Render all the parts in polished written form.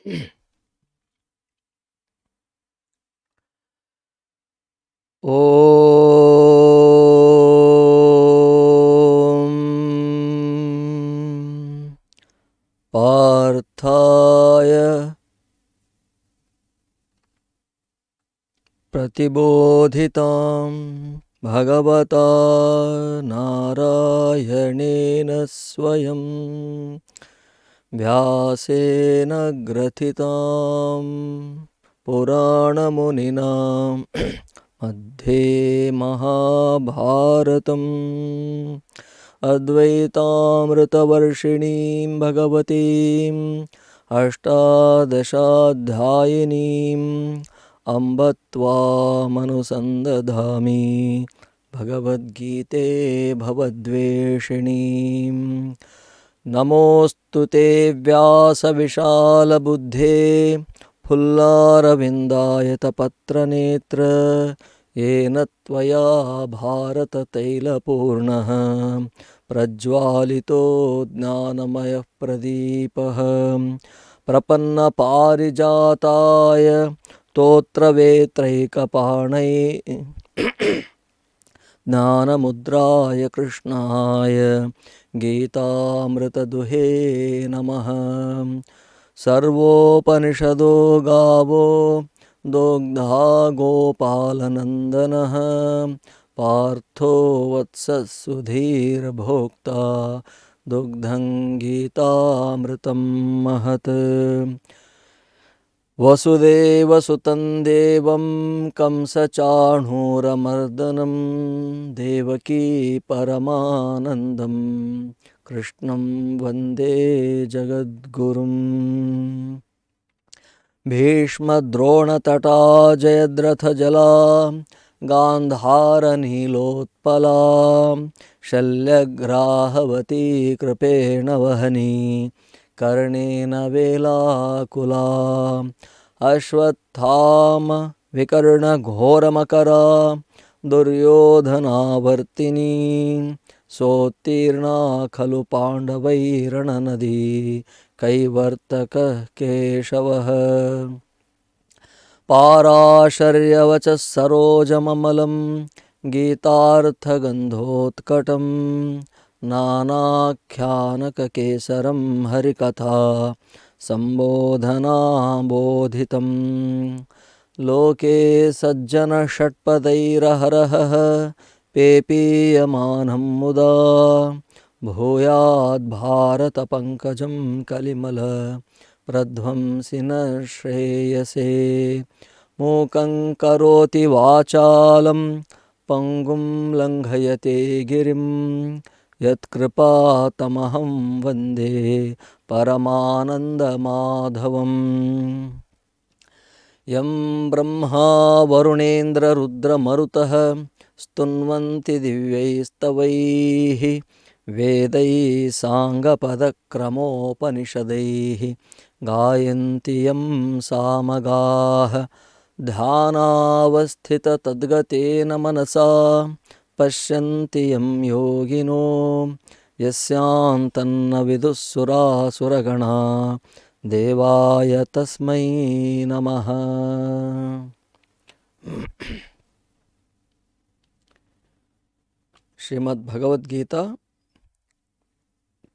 ॐ पार्थाय प्रतिबोधितां भगवता नारायणेन स्वयं व्यासेन ग्रथितां पुराणमुनिना मध्ये महाभारतम् अद्वैतामृतवर्षिणीं भगवतीम् अष्टादशाध्यायिनीम् अम्ब त्वामनुसन्दधामि भगवद्गीते भवद्वेषिणीं नमोऽस्तु ते व्यासविशालबुद्धे फुल्लारविन्दायतपत्रनेत्र येन त्वया भारततैलपूर्णः प्रज्वालितो ज्ञानमयः प्रदीपः प्रपन्नपारिजाताय स्तोत्रवेत्रैकपाणये ज्ञानमुद्राय कृष्णाय गीतामृतदुहे नमः। सर्वोपनिषदो गावो दोग्धा गोपालनन्दनः पार्थो वत्सः सुधीर्भोक्ता दुग्धं गीतामृतं महत्। वसुदेवसुतं देवं कंसचाणूरमर्दनं देवकी परमानन्दं कृष्णं वन्दे जगद्गुरुम्। भीष्मद्रोणतटा जयद्रथजला गान्धारनीलोत्पला शल्यग्राहवती कृपेण वहनी कर्णेन वेलाकुला अश्वत्थाम विकर्णघोरमकरा दुर्योधनावर्तिनी सोत्तीर्णा खलु पाण्डवैरणनदी कैवर्तकः केशवः। पाराशर्यवचः सरोजममलं गीतार्थगन्धोत्कटं नानाख्यानककेसरं हरिकथा सम्बोधनाबोधितं लोके सज्जनषट्पदैरहरहः पेपीयमानं मुदा भूयाद्भारतपङ्कजं कलिमल प्रध्वंसिनः श्रेयसे। मूकं करोति वाचालं पङ्गुं लङ्घयते गिरिं यत्कृपातमहं वन्दे परमानन्दमाधवम्। यं ब्रह्मा वरुणेन्द्ररुद्रमरुतः स्तुन्वन्ति दिव्यैस्तवैः वेदैः साङ्गपदक्रमोपनिषदैः गायन्ति यं सामगाः ध्यानावस्थिततद्गतेन मनसा पश्यन्ति यं योगिनो यस्यान्तन्न विदुः सुरासुरगणा देवाय तस्मै नमः। श्रीमद्भगवद्गीता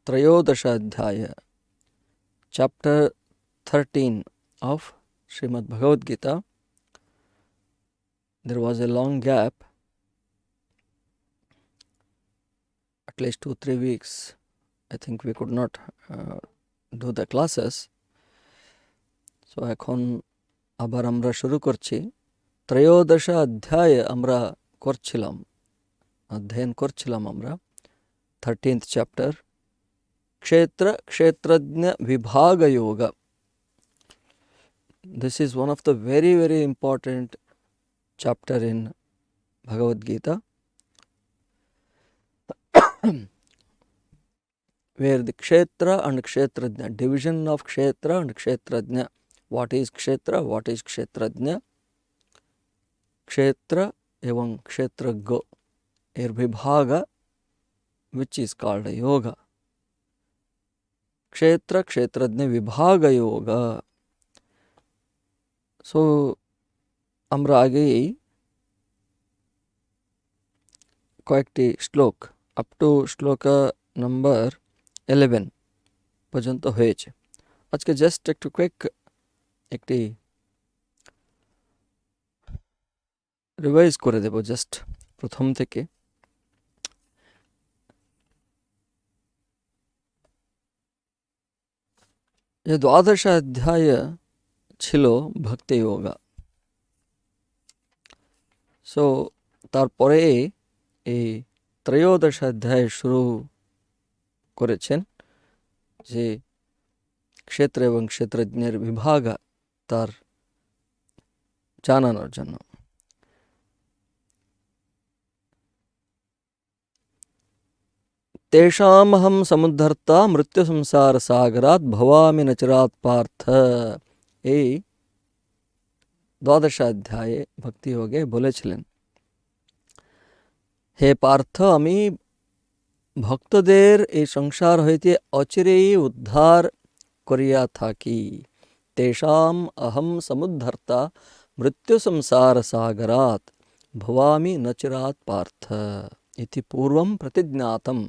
त्रयोदश अध्याय chapter 13 of Srimad Bhagavad Gita. There was a long gap, at least 2-3 weeks. I think we could not do the classes. So এখন আবার আমরা শুরু করছি। ত্রয়োদশ অধ্যায় আমরা করছিলাম, অধ্যয়ন করছিলাম আমরা 13th chapter क्षेत्र क्षेत्रज्ञ विभाग योग. This is one of the very important chapter in Bhagavad Gita where the kshetra and kshetrajna, division of kshetra and kshetrajna. What is kshetra, what is kshetrajna? Kshetra evam kshetraggo, er vibhaga which is called a yoga. Kshetra kshetrajna vibhaga yoga. So আমরা আগেই কয়েকটি শ্লোক up to শ্লোকা number 11 পর্যন্ত হয়েছে। আজকে just একটু quick একটি revise করে দেব, জাস্ট প্রথম থেকে। যে দ্বাদশ অধ্যায় ছিল ভক্তি যোগা। সো তারপরে এই ত্রয়োদশ অধ্যায় শুরু করেছেন, যে ক্ষেত্র এবং ক্ষেত্রজ্ঞের বিভাগ তার জানানোর জন্য। তেষামহম সমুদ্ধর্তা মৃত্যু সংসার সাগরাত ভবামি নচরাত পার্থ। এই দ্বাদশ অধ্যায়ে ভক্তি যোগে বলেছিলেন, হে পার্থ, আমি ভক্তদের এই সংসার হইতে অচিরেই উদ্ধার করিয়া থাকি। তেষাম অহম সমুদ্ধর্তা মৃত্যু সংসার সাগরাত ভবামি নচিরাত পার্থ ইতি পূর্বম প্রতিজ্ঞাতম।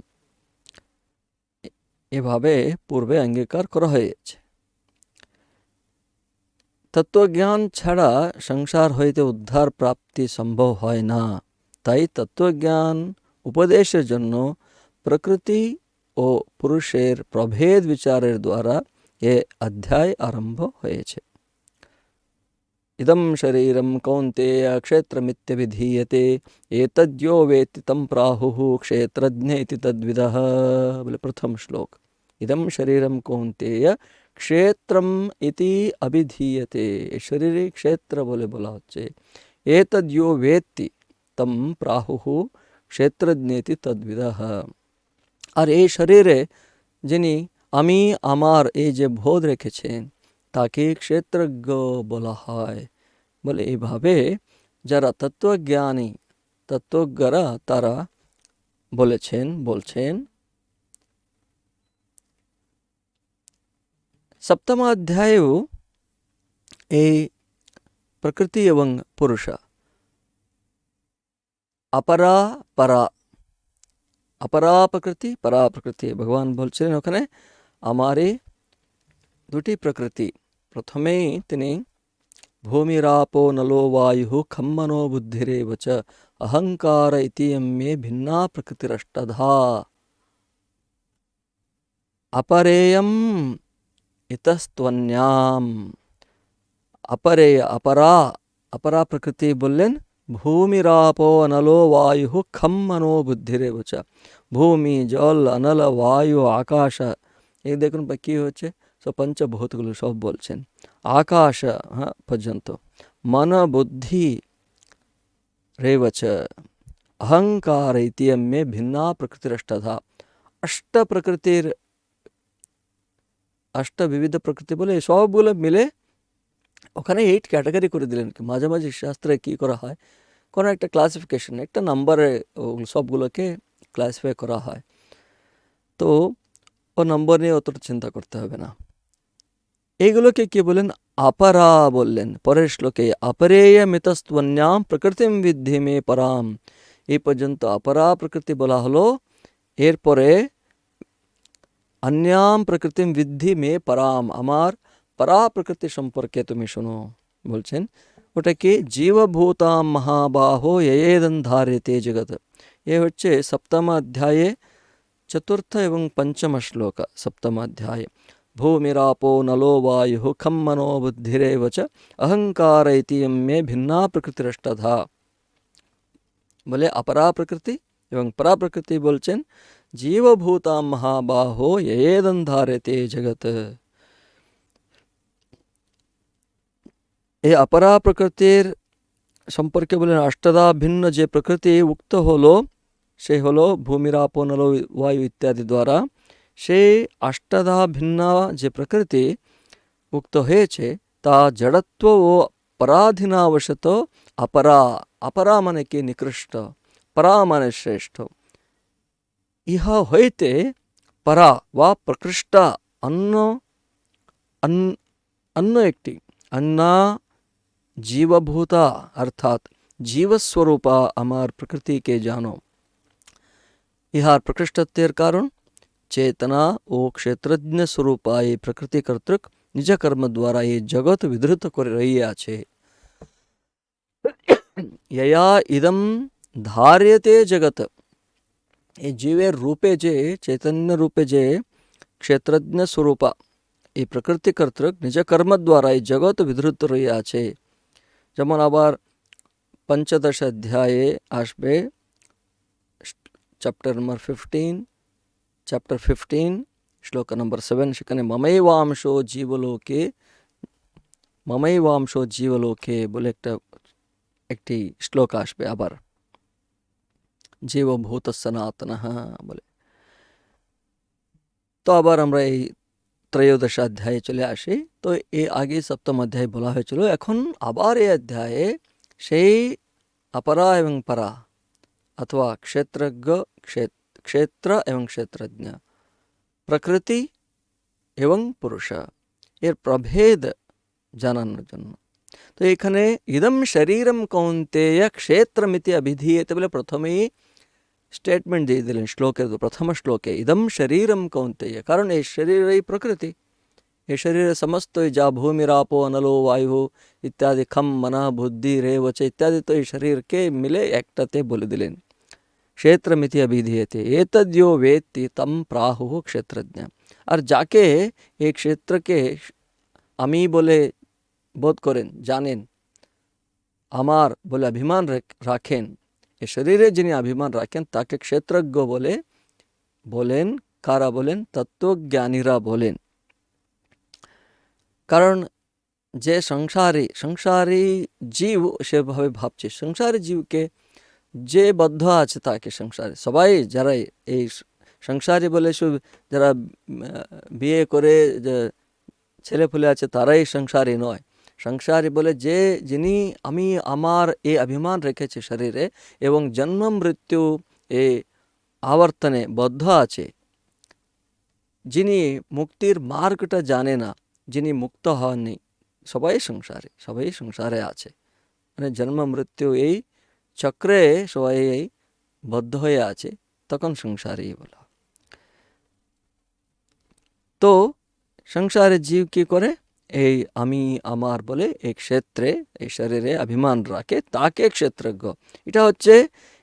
এভাবে পূর্বে অঙ্গীকার করা হয়েছে। তত্ত্বজ্ঞান ছাড়া সংসার হইতে উদ্ধার প্রাপ্তি সম্ভব হয় না। তাই তত্ত্বজ্ঞান উপদেশের জন্য প্রকৃতি ও পুরুষের প্রভেদ বিচারের দ্বারা এ অধ্যায় আরম্ভ হয়েছে। ইদম শরীরম কৌন্তেয় ক্ষেত্রমিত্যভিধীয়তে এতদ্यो वेत्ति तं प्राहुः क्षेत्रज्ञ इति तद्विदः। বলে প্রথম শ্লোক। ইদম শরীরম কৌন্তেয় ক্ষেত্রম ইতি অভিধীয়তে। শরীরে ক্ষেত্র বলে বলা হচ্ছে। এতদ্यो वेत्ति तं प्राहुः क्षेत्रज्ञ इति तद्विदः। আর এই শরীরে যিনি আমি আমার এই যে বোধ রেখেছেন তাকে ক্ষেত্রজ্ঞ বলা হয়। বলে এইভাবে যারা তত্ত্বজ্ঞানী, তত্ত্বজ্ঞরা তারা বলছেন। সপ্তম অধ্যায়েও এই প্রকৃতি এবং পুরুষ অপরা পরা, অপরা প্রকৃতি পরা প্রকৃতি, ভগবান বলছিলেন ওখানে আমারে দুটি প্রকৃতি। প্রথমেই তিনি ভূমিরাপো নলো বায়ু খম মনো বুদ্ধিরেব চ অহংকার ইতিয়ম মে ভিন্না প্রকৃতিরষ্টধা अपरेयम ইতস্ত্বন্যাম। अपरेय अपरा, अपरा प्रकृति बोलें भूमिरापो अनलो वायु खम मनो बुद्धिरेव च। भूमि जल अनल वायु आकाश, এই দেখুন কি হচ্ছে, সব পঞ্চভূতগুলো সব বলছেন। আকাশ পর্যন্ত, মন বুদ্ধি রেবচ অহংকার ইতিয়ম মে ভিন্না প্রকৃতিরষ্টধা। অষ্ট প্রকৃতির, অষ্ট বিবিধ প্রকৃতি বলে সবগুলো মিলে ওখানে 8 ক্যাটাগরি করে দিলেন। মাঝে মাঝে শাস্ত্রে কি করা হয়, কোনো একটা ক্লাসিফিকেশন, একটা নাম্বারে সবগুলোকে ক্লাসিফাই করা হয়। তো ও নম্বর নিয়ে অতটা চিন্তা করতে হবে না। এইগুলোকে কি বলেন, অপরা বললেন পরের শ্লোকে। অপরেয় মিতস্ত্বন্যাম প্রকৃতিম বিদ্ধি মে পরাম। এই পর্যন্ত অপরা প্রকৃতি বলা হলো। এরপরে অন্যাম প্রকৃতিম বিদ্ধি মে পরাম, আমার পরা প্রকৃতি সম্পর্কে তুমি শোনো বলছেন। ওটা কি, জীবভূতাম মহাবাহো येदं ধারেতে জগৎ। এ হচ্ছে সপ্তম অধ্যায়ে চতুর্থ এবং পঞ্চম শ্লোক। সপ্তম অধ্যায় ভূমিরাপো নলো বায়ু খম মনো বুদ্ধিরেব চ অহংকার ইতিয়ম মে ভিন্না প্রকৃতিরষ্টধা। বলে অপরা প্রকৃতি এবং পরা প্রকৃতি বলছেন জীবভূতাম মহাবাহো येदं ধারেতে জগৎ। এই অপরা প্রকৃতির সম্পর্কে বলেন অষ্টদা ভিন্ন যে প্রকৃতি উক্ত হলো সে হলো ভূমিরাপো নলো বায়ু ইত্যাদি দ্বারা। সেই অষ্টদা ভিন্ন যে প্রকৃতি উক্ত হয়েছে তা জড়ত্ব ও পরাধীনাবশত অপরা। অপরা মানে কি, নিকৃষ্ট, পরা মানে শ্রেষ্ঠ। ইহ হইতে পরা বা প্রকৃষ্টা অন্য একটি, অন্য जीवभूता अर्थात जीवस्वरूपा अमार प्रकृति के जानो। इहार प्रकृष्टतेर कारण चेतना ओ क्षेत्रज्ञ स्वरूपा ये प्रकृति कर्तृक निज कर्म द्वारा ये जगत विधृत कर रही आछे। यया इदम धार्यते जगत, ये जीवे रूपे जे चैतन्य रूपे जे क्षेत्रज्ञ स्वरूपा ये प्रकृति कर्तृक निज कर्म द्वारा ये जगत विधृत रही आछे। जेमन आबार पंचदश अध्याये आसबे चैप्टर नंबर 15 चैप्टर 15 श्लोक नंबर 7 সেখানে মমৈবাংশো জীবলোকে মমৈবাংশো জীবলোকে বলে একটি শ্লোক আসবে আবার জীবভূত সনাতনঃ বলে। তো আবার আমরা এই ত্রয়োদশ অধ্যায়ে চলে আসি। তো এই আগে সপ্তম অধ্যায় বলা হয়েছিল, এখন আবার এই অধ্যায়ে সেই अपरा एवं परा अथवा क्षेत्रज्ञ क्षेत्र एवं क्षेत्रज्ञ प्रकृति एवं पुरुष एर प्रभेद জানানোর জন্য। তো এখানে ইদম শরীরম কৌন্তেয় ক্ষেত্রমিতি অভিধীয়তে বলে প্রথমেই স্টেটমেন্ট দিয়ে দিলেন শ্লোকের প্রথম শ্লোকে, ইদম শরীরম কৌন্তেয়, কারণ এই শরীর এই প্রকৃতি, এই শরীরের সমস্ত যা ভূমিরাপো অনলো বায়ু ইত্যাদি খম মনা বুদ্ধি রেবচ ইত্যাদি, তো এই শরীরকে মিলে একটাতে বলে দিলেন। क्षेत्रमिति अभिधीयते एतद्यो वेत्ति तम प्राहुः क्षेत्रज्ञ। और जाके एक क्षेत्र के अमी बोले बोध करें जानें, आमार बोले अभिमान राखें, ये शरीरे जिन्हें अभिमान राखें ताके क्षेत्रज्ञ बोले बोलें, कारा बोलें, तत्वज्ञानीरा बोलें। कारण जे संसारी जीव से भावे भावचे, संसारी जीव के যে বদ্ধ আছে তাকে সংসারে, সবাই যারা এই সংসারী বলে যারা বিয়ে করে ছেলে ফুলে আছে তারাই সংসারী নয়। সংসারী বলে যে যিনি আমি আমার এই অভিমান রেখেছে শরীরে এবং জন্ম মৃত্যু এই আবর্তনে বদ্ধ আছে, যিনি মুক্তির মার্গটা জানে না, যিনি মুক্ত হননি, সবাই সংসারে আছে। মানে জন্ম মৃত্যু এই চক্রে সবাই বদ্ধ হয়ে আছে, তখন সংসারী বলা। তো সংসারের জীব কি করে, এই আমি আমার বলে এই ক্ষেত্রে এই শরীরে অভিমান রাখে, তাকে ক্ষেত্রজ্ঞ। এটা হচ্ছে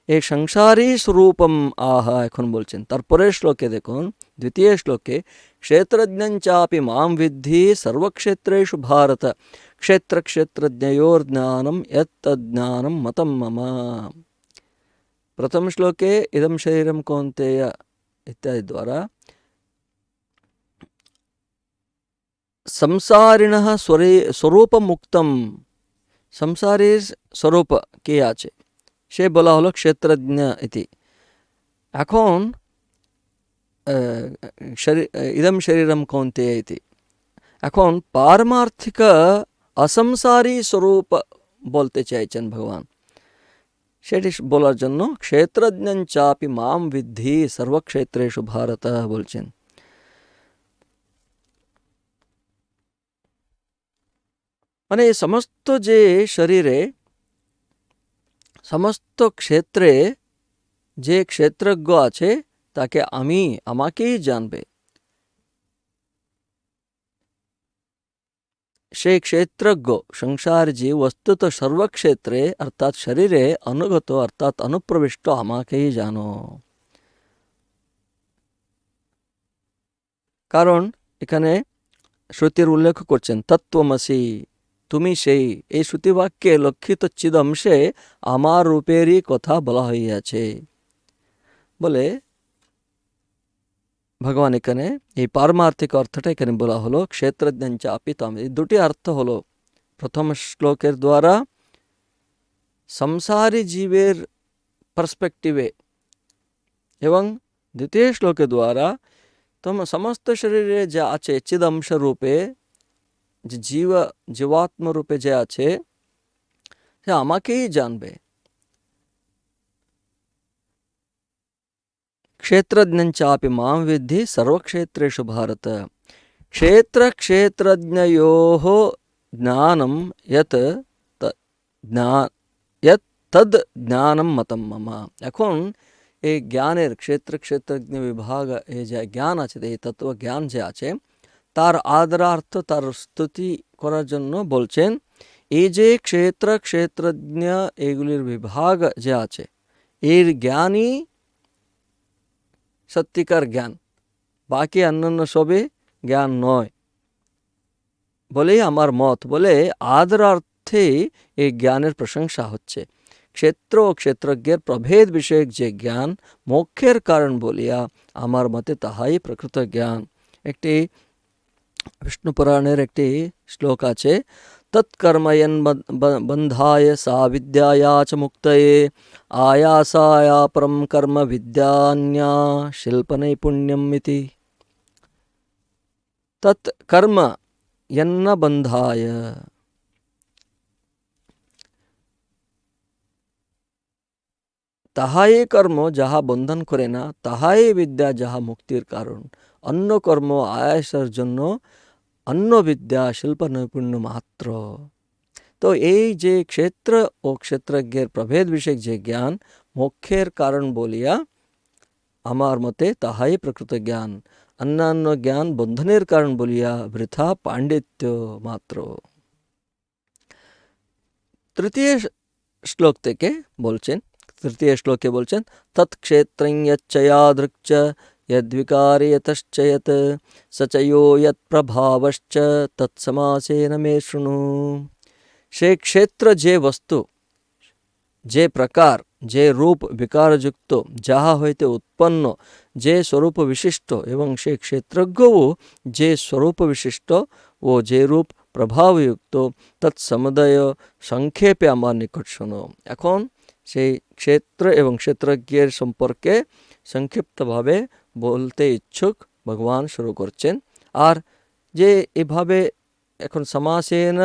এই সংসারী স্বরূপম আহা। এখন বলছেন তারপরের শ্লোকে দেখুন, দ্বিতীয় শ্লোকে क्षेत्रज्ञं चापि मां विद्धि सर्वक्षेत्रेषु भारत क्षेत्र क्षेत्रज्ञयोर्ज्ञानं यत्तज्ज्ञानं मतं मम। प्रथम श्लोके इदं शरीरं कौन्तेय इत्यादि द्वारा संसारिणः स्वरूपमुक्तं, संसारी स्वरूप के आछे সে বলা হলো ক্ষেত্রজ্ঞ ইতি। এখন ইদম শরীরম কৌন্তেয় ইতি, এখন পারমার্থিক অসংসারী স্বরূপ বলতে চাইছেন ভগবান। সেটি বলার জন্য ক্ষেত্রজ্ঞং চাপি মাম বিদ্ধি সর্বক্ষেত্রেষু ভারত বলছেন। মানে সমস্ত যে শরীরে সমস্ত ক্ষেত্রে যে ক্ষেত্রজ্ঞ আছে তাকে আমাকেই জানবে। সেই ক্ষেত্রজ্ঞ সংসার যে বস্তুত সর্বক্ষেত্রে অর্থাৎ শরীরে অনুগত অর্থাৎ অনুপ্রবিষ্ট আমাকেই জানো। কারণ এখানে শ্রুতির উল্লেখ করছেন তত্ত্বমসি, তুমি সেই, এই শ্রুতিবাক্যে লক্ষিত চিদংশে আমার রূপেরই কথা বলা হইয়াছে বলে ভগবান এখানে এই পারমার্থিক অর্থটা এখানে বলা হলো ক্ষেত্রজ্ঞং চাপি তম। এই দুটি অর্থ হলো, প্রথম শ্লোকের দ্বারা সংসারী জীবের পার্সপেক্টিভে এবং দ্বিতীয় শ্লোকের দ্বারা সমস্ত শরীরে যা আছে চিদংশ রূপে যে জীবাত্ম রূপে যে আছে সে আমাকেই জানবে। क्षेत्रज्ञं चापि मां विद्धि सर्वक्षेत्रेषु भारत क्षेत्र क्षेत्रज्ञयोः ज्ञानं यत् তদ জ্ঞানম মতম মম। এখন এই জ্ঞানের ক্ষেত্রজ্ঞ বিভাগ, এই যে জ্ঞান আছে, এই তত্ত্ব জ্ঞান যে আছে, তার আদরার্থ, তার স্তুতি করার জন্য বলছেন এই যে ক্ষেত্রজ্ঞ এগুলির বিভাগ যে আছে, এর জ্ঞানই সত্যিকার জ্ঞান, বাকি অন্যান্য সবে জ্ঞান নয় বলেই আমার মত, বলে আদরার্থে এই জ্ঞানের প্রশংসা হচ্ছে। ক্ষেত্র ও ক্ষেত্রজ্ঞের প্রভেদ বিষয়ক যে জ্ঞান মোক্ষের কারণ বলিয়া আমার মতে তাহাই প্রকৃত জ্ঞান। একটি বিষ্ণু পুরাণের একটি শ্লোক আছে, তৎকর্ময়ন বন্ধায় সা বিদ্যায়া চ মুক্তয়ে আয়াসায়া পরম কর্ম বিদ্যান্যা শিল্প নৈপুণ্যম ইতি। তৎ কর্ম यन्न बंधाय, তাহাই কর্ম যাহা বন্ধন করে না, তাহাই বিদ্যা যাহা মুক্তির কারণ। অন্য কর্ম আয়াসের জন্য, অন্য বিদ্যা শিল্প নৈপুণ্য মাত্র। তো এই যে ক্ষেত্র ও ক্ষেত্রজ্ঞের প্রভেদ বিষয়ক যে জ্ঞান মোক্ষের কারণ বলিয়া আমার মতে তাহাই প্রকৃত জ্ঞান। অন্যান্য জ্ঞান বন্ধনের কারণ বলিয়া বৃথা পাণ্ডিত্য মাত্র। তৃতীয় শ্লোক থেকে বলছেন, তৃতীয় শ্লোকে বলছেন, তৎক্ষেত্রঞ্চয়াদৃক্চ यद्विकारि यतश्च यत् स च यो यत्प्रभावश्च तत्समासेन मे शृणु। সে ক্ষেত্র যে বস্তু, যে প্রকার, যে রূপ বিকারযুক্ত, যাহা হইতে উৎপন্ন, যে স্বরূপ বিশিষ্ট, এবং সে ক্ষেত্রজ্ঞও যে স্বরূপ বিশিষ্ট ও যে রূপ প্রভাবযুক্ত, তৎসমুদয় সংক্ষেপে আমার নিকট শোনো। এখন সেই ক্ষেত্র এবং ক্ষেত্রজ্ঞের সম্পর্কে সংক্ষিপ্তভাবে বলতে ইচ্ছুক ভগবান শুরু করছেন। আর যে এভাবে এখন সমাসেন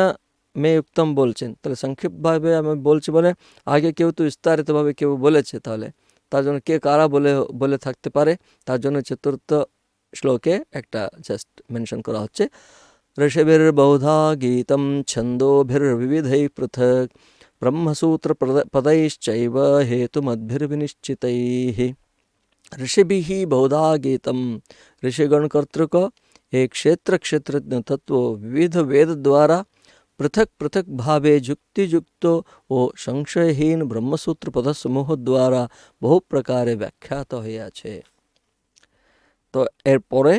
মে উত্তম বলছেন, তাহলে সংক্ষিপ্তভাবে আমি বলছি বলে আগে কেউ তো বিস্তারিতভাবে কেউ বলেছে, তাহলে তার জন্য কে কারা বলে থাকতে পারে, তার জন্য চতুর্থ শ্লোকে একটা জাস্ট মেনশন করা হচ্ছে। ঋষিभिर्बहुधा गीतं छन्दोभिर्विविधैः पृथक् ब्रह्मसूत्रपदैश्चैव हेतुमद्भिर्विनिश्चितैः। ऋषिभिः बहुधा गीतम, ऋषिगण कर्तृक एक क्षेत्र क्षेत्रज्ञ तत्व विविध वेद द्वारा पृथक पृथक भावे जुक्ति युक्त ও সংশয়হীন ব্রহ্মসূত্র পদসমূহ দ্বারা বহু প্রকারে ব্যাখ্যাত হইয়াছে। তো এরপরে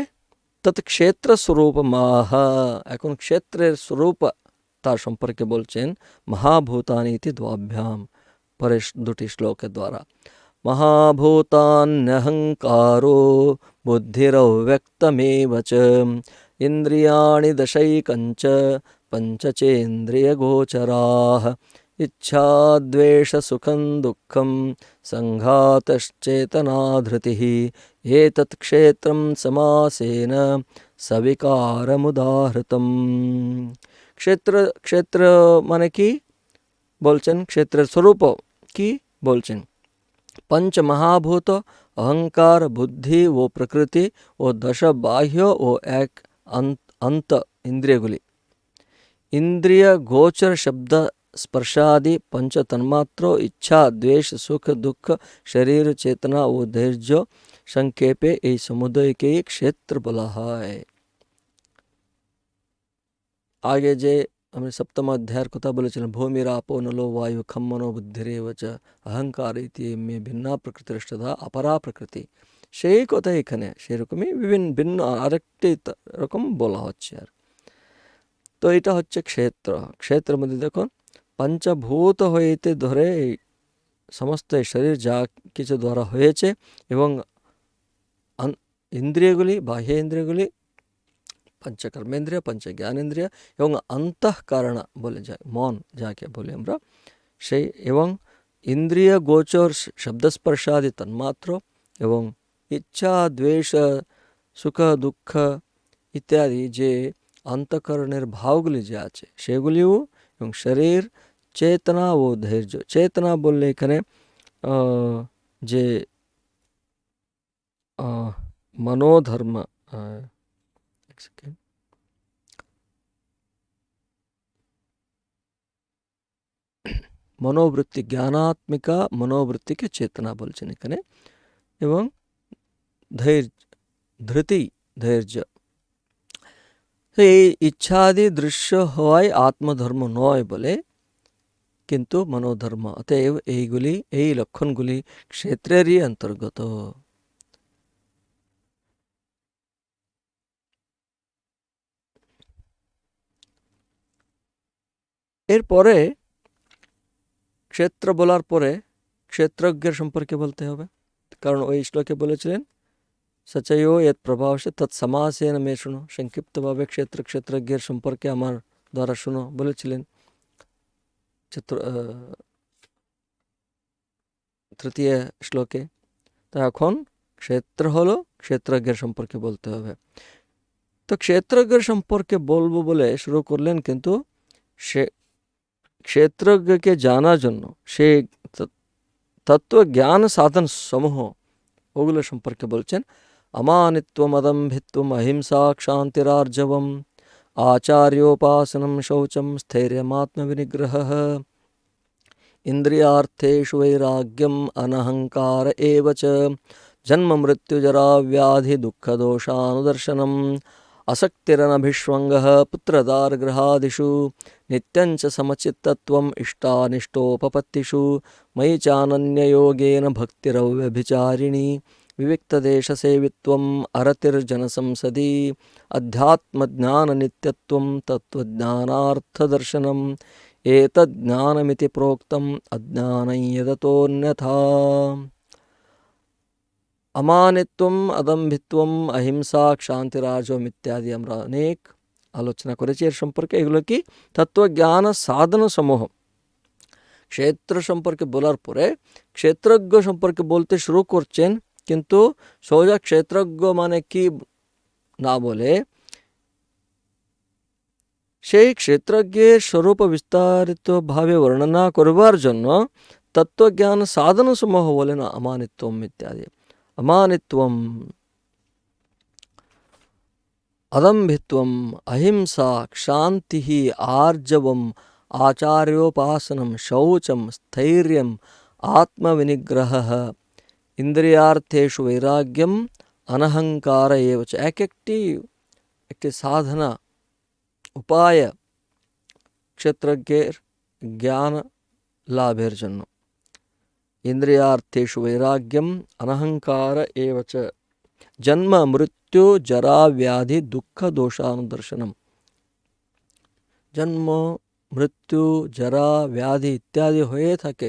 তৎক্ষেত্র স্বরূপ মাহ, এখন ক্ষেত্রের স্বরূপ তার সম্পর্কে বলছেন মহাভূতানি ইতি দ্বাভ্যাম, পরে দুটি শ্লোকের দ্বারা। महाभूतान्यहङ्कारो बुद्धिरव्यक्तमेव च इन्द्रियाणि दशैकञ्च पञ्चचेन्द्रियगोचराः इच्छाद्वेषसुखं दुःखं सङ्घातश्चेतनाधृतिः एतत् क्षेत्रं समासेन सविकारमुदाहृतम्। क्षेत्र মানে কি বলছেন, ক্ষেত্রের স্বরূপ কি বলছেন। पंच महाभूत अहंकार बुद्धि व प्रकृति व दश बाह्य व एक अंत इंद्रियगुली, इंद्रिय गोचर शब्द स्पर्शादि पंच तन्मात्र इच्छा द्वेष सुख दुख शरीर चेतना व धैर्य संक्षेपे এই সমুদয় के क्षेत्र বলা হয়। आगे जे আমি সপ্তম অধ্যায়ের কথা বলেছিলাম, ভূমির আপো নলো বায়ু খম্মনো বুদ্ধিরেব চ অহংকার ইতি মে ভিন্না প্রকৃতিষ্ঠতা অপরা প্রকৃতি, সেই কথা এখানে সেরকমই ভিন্ন আরেকটি রকম বলা হচ্ছে। আর তো এটা হচ্ছে ক্ষেত্র। ক্ষেত্রের মধ্যে দেখুন পঞ্চভূত হইতে ধরে সমস্ত শরীর যা কিছু দ্বারা হয়েছে, এবং ইন্দ্রিয়গুলি, বাহ্য ইন্দ্রিয়গুলি, पंच कर्मेंद्रिय पंच ज्ञानेन्द्रिय এবং अंतःकरण বলে যায় মন যাকে বলি আমরা, সেই এবং ইন্দ্রিয় গোচর শব্দস্পর্শাদি তন্মাত্র এবং ইচ্ছা দ্বেষ সুখ দুঃখ ইত্যাদি যে অন্তঃকরণের ভাবগুলি যে আছে সেগুলিও, এবং শরীর চেতনা ও ধৈর্য। চেতনা বললে এখানে যে মনোধর্ম, মনোবৃত্তি, জ্ঞানাত্মিকা মনোবৃত্তিকে চেতনা বলছেন এখানে। এবং ধৈর্য, ধৃতি, ধৈর্য। তো এই ইচ্ছাদি দৃশ্য হওয়াই আত্মধর্ম নয় বলে, কিন্তু মনোধর্ম। অতএব এইগুলি, এই লক্ষণগুলি ক্ষেত্রেরই অন্তর্গত। এরপরে ক্ষেত্র বলার পরে ক্ষেত্রজ্ঞের সম্পর্কে বলতে হবে, কারণ ওই শ্লোকে বলেছিলেন সচয়ো এত প্রভাবসে তৎসমাসেন মে শুনো, সংক্ষিপ্তভাবে ক্ষেত্রজ্ঞের সম্পর্কে আমার দ্বারা শুনো বলেছিলেন তৃতীয় শ্লোকে। তো এখন ক্ষেত্র হলো, ক্ষেত্রজ্ঞের সম্পর্কে বলতে হবে। তো ক্ষেত্রজ্ঞের সম্পর্কে বলবো বলে শুরু করলেন, কিন্তু সে ক্ষেত্রজ্ঞকে জানার জন্য সে তত্ত্বজ্ঞান সাধন সমূহ ওগুলো সম্পর্কে বলছেন। অমানিত্বম, অদম্ভিত্বম, অহিংসা, ক্ষান্তিরার্জবম, आचार्योपासनं शौचं, स्थैर्यमात्मविनिग्रहः, इन्द्रियार्थेषु वैराग्यम्, अनहङ्कार एव च, जन्ममृत्युजराव्याधिदुःखदोषानुदर्शनम्, असक्तिरनभिष्वङ्गः, पुत्रदारगृहादिषु, नित्यं च समचित्तत्वम्, इष्टानिष्टोपपत्तिषु, मयि चानन्ययोगेन भक्तिरव्यभिचारिणी, विविक्तदेशसेवित्वम्, अरतिर्जनसंसदि, अध्यात्मज्ञाननित्यत्वं, तत्त्वज्ञानार्थदर्शनम्, एतज्ज्ञानमिति प्रोक्तम्, अज्ञानं यदतोऽन्यथा। अमानित्वम, अदम्भित्वम, अहिंसा, क्षांतिराजवम इत्यादि আমরা অনেক আলোচনা করেছি এর সম্পর্কে। এগুলো কি তত্ত্বজ্ঞান সাধন সমূহ। ক্ষেত্র সম্পর্কে বলার পরে ক্ষেত্রজ্ঞ সম্পর্কে বলতে শুরু করছেন, কিন্তু সোজা ক্ষেত্রজ্ঞ মানে কি না বলে সেই ক্ষেত্রজ্ঞের স্বরূপ বিস্তারিতভাবে বর্ণনা করবার জন্য তত্ত্বজ্ঞান সাধন সমূহ বলেন অমানিত্বম ইত্যাদি। अमानित्वम, अदम्भित्वम, अहिंसा, क्षांति, आर्जवम, आचार्योपासनम, शौचम, स्थैर्यम, आत्मविनिग्रहः, इंद्रियार्थेषु वैराग्यम, अनहंकार एव च। एक একটি সাধনা উপায় ক্ষেত্রজ্ঞের জ্ঞান লাভের জন্য। इंद्रियार्थेषु वैराग्यम, अनहंकार एव च, जन्म मृत्यु जरा व्याधि दुख दोषानुदर्शनम। जन्म मृत्यु जरा व्याधि इत्यादि হয়ে থাকে,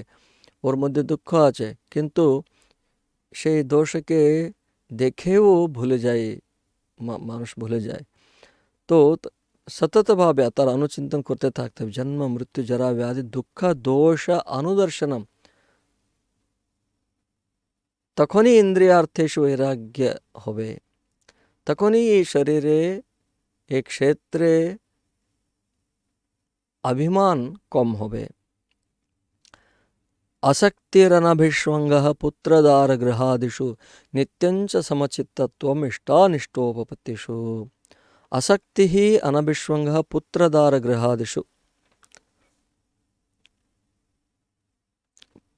ওর মধ্যে দুঃখ আছে, কিন্তু সেই দোষকে দেখেও ভুলে যায়, মানুষ ভুলে যায়। তো সততভাবে তার অনুচিন্তন করতে থাকতে হবে। জন্ম মৃত্যু জরা ব্যাধি দুঃখ দোষ অনুদর্শনম, তখনই ইন্দ্রিয়ার্থেষু বৈরাগ্য হবে, তখনই এই শরীরে, এই ক্ষেত্রে অভিমান কম হবে। আসক্তিরনভিষ্বঙ্গः, পুত্রদারগৃহাদিষু, নিত্যঞ্চ সমচিত্তত্বম, ইষ্টানিষ্টोपपत्तिषु। আসক্তিः अनभिष्वङ्गः पुत्रदारगृहादिषु,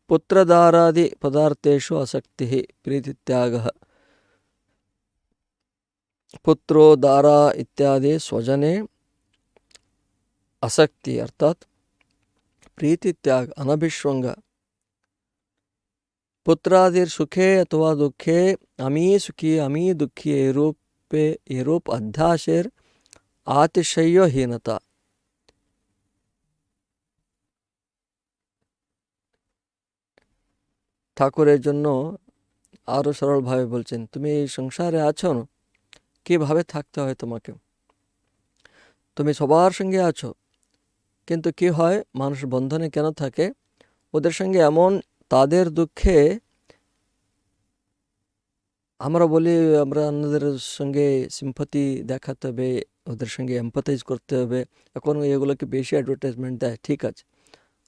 पुत्रदारादि पदार्थेषु आसक्तिः, प्रीतित्यागः। पुत्रो दारा इत्यादि स्वजने आसक्ति अर्थात प्रीतित्याग, अनभिष्वंग। पुत्रादिर सुखे अथवा दुखे अमी सुखी अमी दुखी एरूप अध्यासेर अतिशयहीनता। ঠাকুরের জন্য আরও সরলভাবে বলছেন, তুমি এই সংসারে আছো না, কীভাবে থাকতে হয় তোমাকে। তুমি সবার সঙ্গে আছো, কিন্তু কি হয়, মানুষ বন্ধনে কেন থাকে, ওদের সঙ্গে এমন, তাদের দুঃখে আমরা বলি আমরা অন্যদের সঙ্গে সিম্পাথি দেখাতে হবে, ওদের সঙ্গে এম্পাথাইজ করতে হবে। এখন এগুলোকে বেশি অ্যাডভার্টাইজমেন্ট দেয়, ঠিক আছে,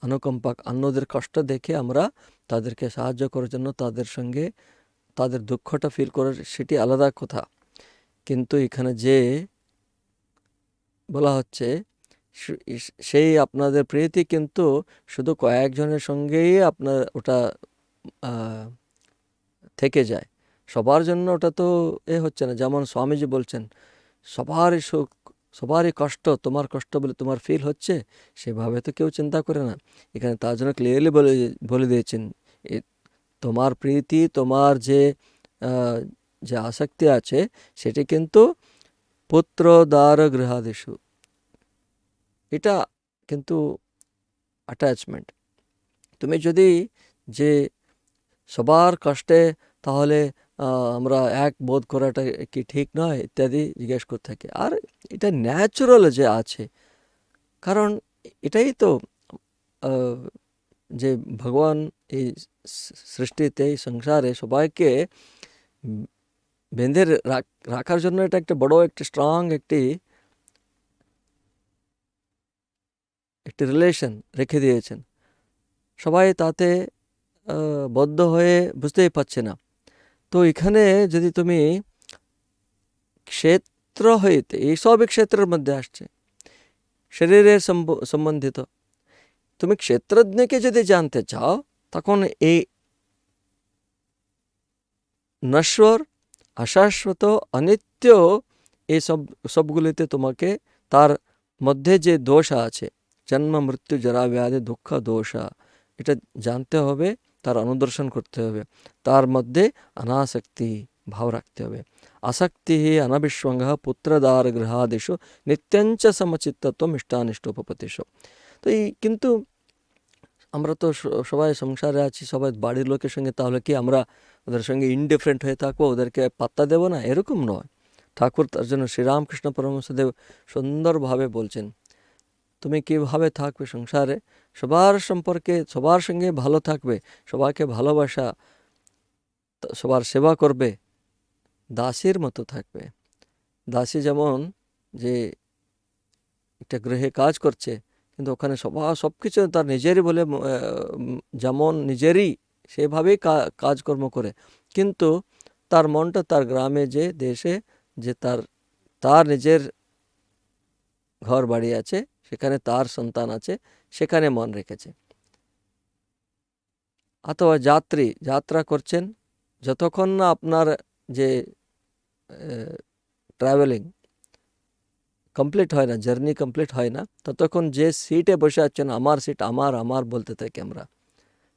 অনুকম্পা, অন্যদের কষ্ট দেখে আমরা তাদেরকে সাহায্য করার জন্য তাদের সঙ্গে তাদের দুঃখটা ফিল করার, সেটি আলাদা কথা। কিন্তু এখানে যে বলা হচ্ছে সেই আপনাদের প্রীতি কিন্তু শুধু কয়েকজনের সঙ্গেই আপনার ওটা থেকে যায়, সবার জন্য ওটা তো হচ্ছে না। যেমন স্বামীজি বলছেন, সবারই সুখ সবারই কষ্ট, তোমার কষ্ট বলে তোমার ফিল হচ্ছে, সেভাবে তো কেউ চিন্তা করে না। এখানে তার জন্য ক্লিয়ারলি বলে দিয়েছেন, তোমার প্রীতি, তোমার যে যে আসক্তি আছে, সেটি কিন্তু পুত্র দ্বার গৃহাদিষু, এটা কিন্তু অ্যাটাচমেন্ট। তুমি যদি যে সবার কষ্টে, তাহলে আমরা এক বোধ করাটা কি ঠিক নয় ইত্যাদি জিজ্ঞেস করতে থাকে। আর এটা ন্যাচুরাল যে আছে, কারণ এটাই তো যে ভগবান এই সৃষ্টিতে, এই সংসারে সবাইকে বেঁধে রাখার জন্য এটা একটা বড় একটা স্ট্রং একটি রিলেশন রেখে দিয়েছেন। সবাই তাতে বদ্ধ হয়ে বুঝতেই পারছে না। তো এখানে যদি তুমি ক্ষেত্র হইতে, এই সবই ক্ষেত্রের মধ্যে আসছে, শরীরের সম্বন্ধিত। তুমি ক্ষেত্রজ্ঞকে যদি জানতে চাও, তখন এই নশ্বর, অশাশ্বত, অনিত্য, এই সবগুলিতে তোমাকে তার মধ্যে যে দোষ আছে, জন্ম মৃত্যু জরা ব্যাধি দুঃখ দোষ, এটা জানতে হবে, তার অনুদর্শন করতে হবে। তার মধ্যে অনাসক্তি ভাব রাখতে হবে। আসক্তি অনবিশ্বঙ্গ পুত্রদার গৃহাদিষু নিত্যঞ্চ সমচিত্তত্ব ইষ্টানিষ্টোপপতিষু। তো এই কিন্তু আমরা তো সবাই সংসারে আছি, সবাই বাড়ির লোকের সঙ্গে, তাহলে কি আমরা ওদের সঙ্গে ইনডিফারেন্ট হয়ে থাকবো, ওদেরকে পাত্তা দেব না? এরকম নয়। ঠাকুর তার জন্য শ্রীরামকৃষ্ণ পরমহংসদেব সুন্দরভাবে বলছেন, তুমি কিভাবে থাকবে সংসারে, সবার সম্পর্কে, সবার সঙ্গে ভালো থাকবে, সবাইকে ভালোবাসা, সবার সেবা করবে, দাসীর মতো থাকবে। দাসী যেমন যে একটা গৃহে কাজ করছে, কিন্তু ওখানে সব কিছু তার নিজেরই বলে, যেমন নিজেরই সেভাবেই কাজকর্ম করে, কিন্তু তার মনটা তার গ্রামে, যে দেশে, যে তার নিজের ঘর বাড়ি আছে, সেখানে তার সন্তান আছে, সেখানে মন রেখেছে। অথবা যাত্রা করছেন, যতক্ষণ না আপনার যে ট্রাভেলিং কমপ্লিট হয় না, জার্নি কমপ্লিট হয় না, ততক্ষণ যে সিটে বসে আছেন, আমার সিট, আমার আমার বলতে থাকি আমরা।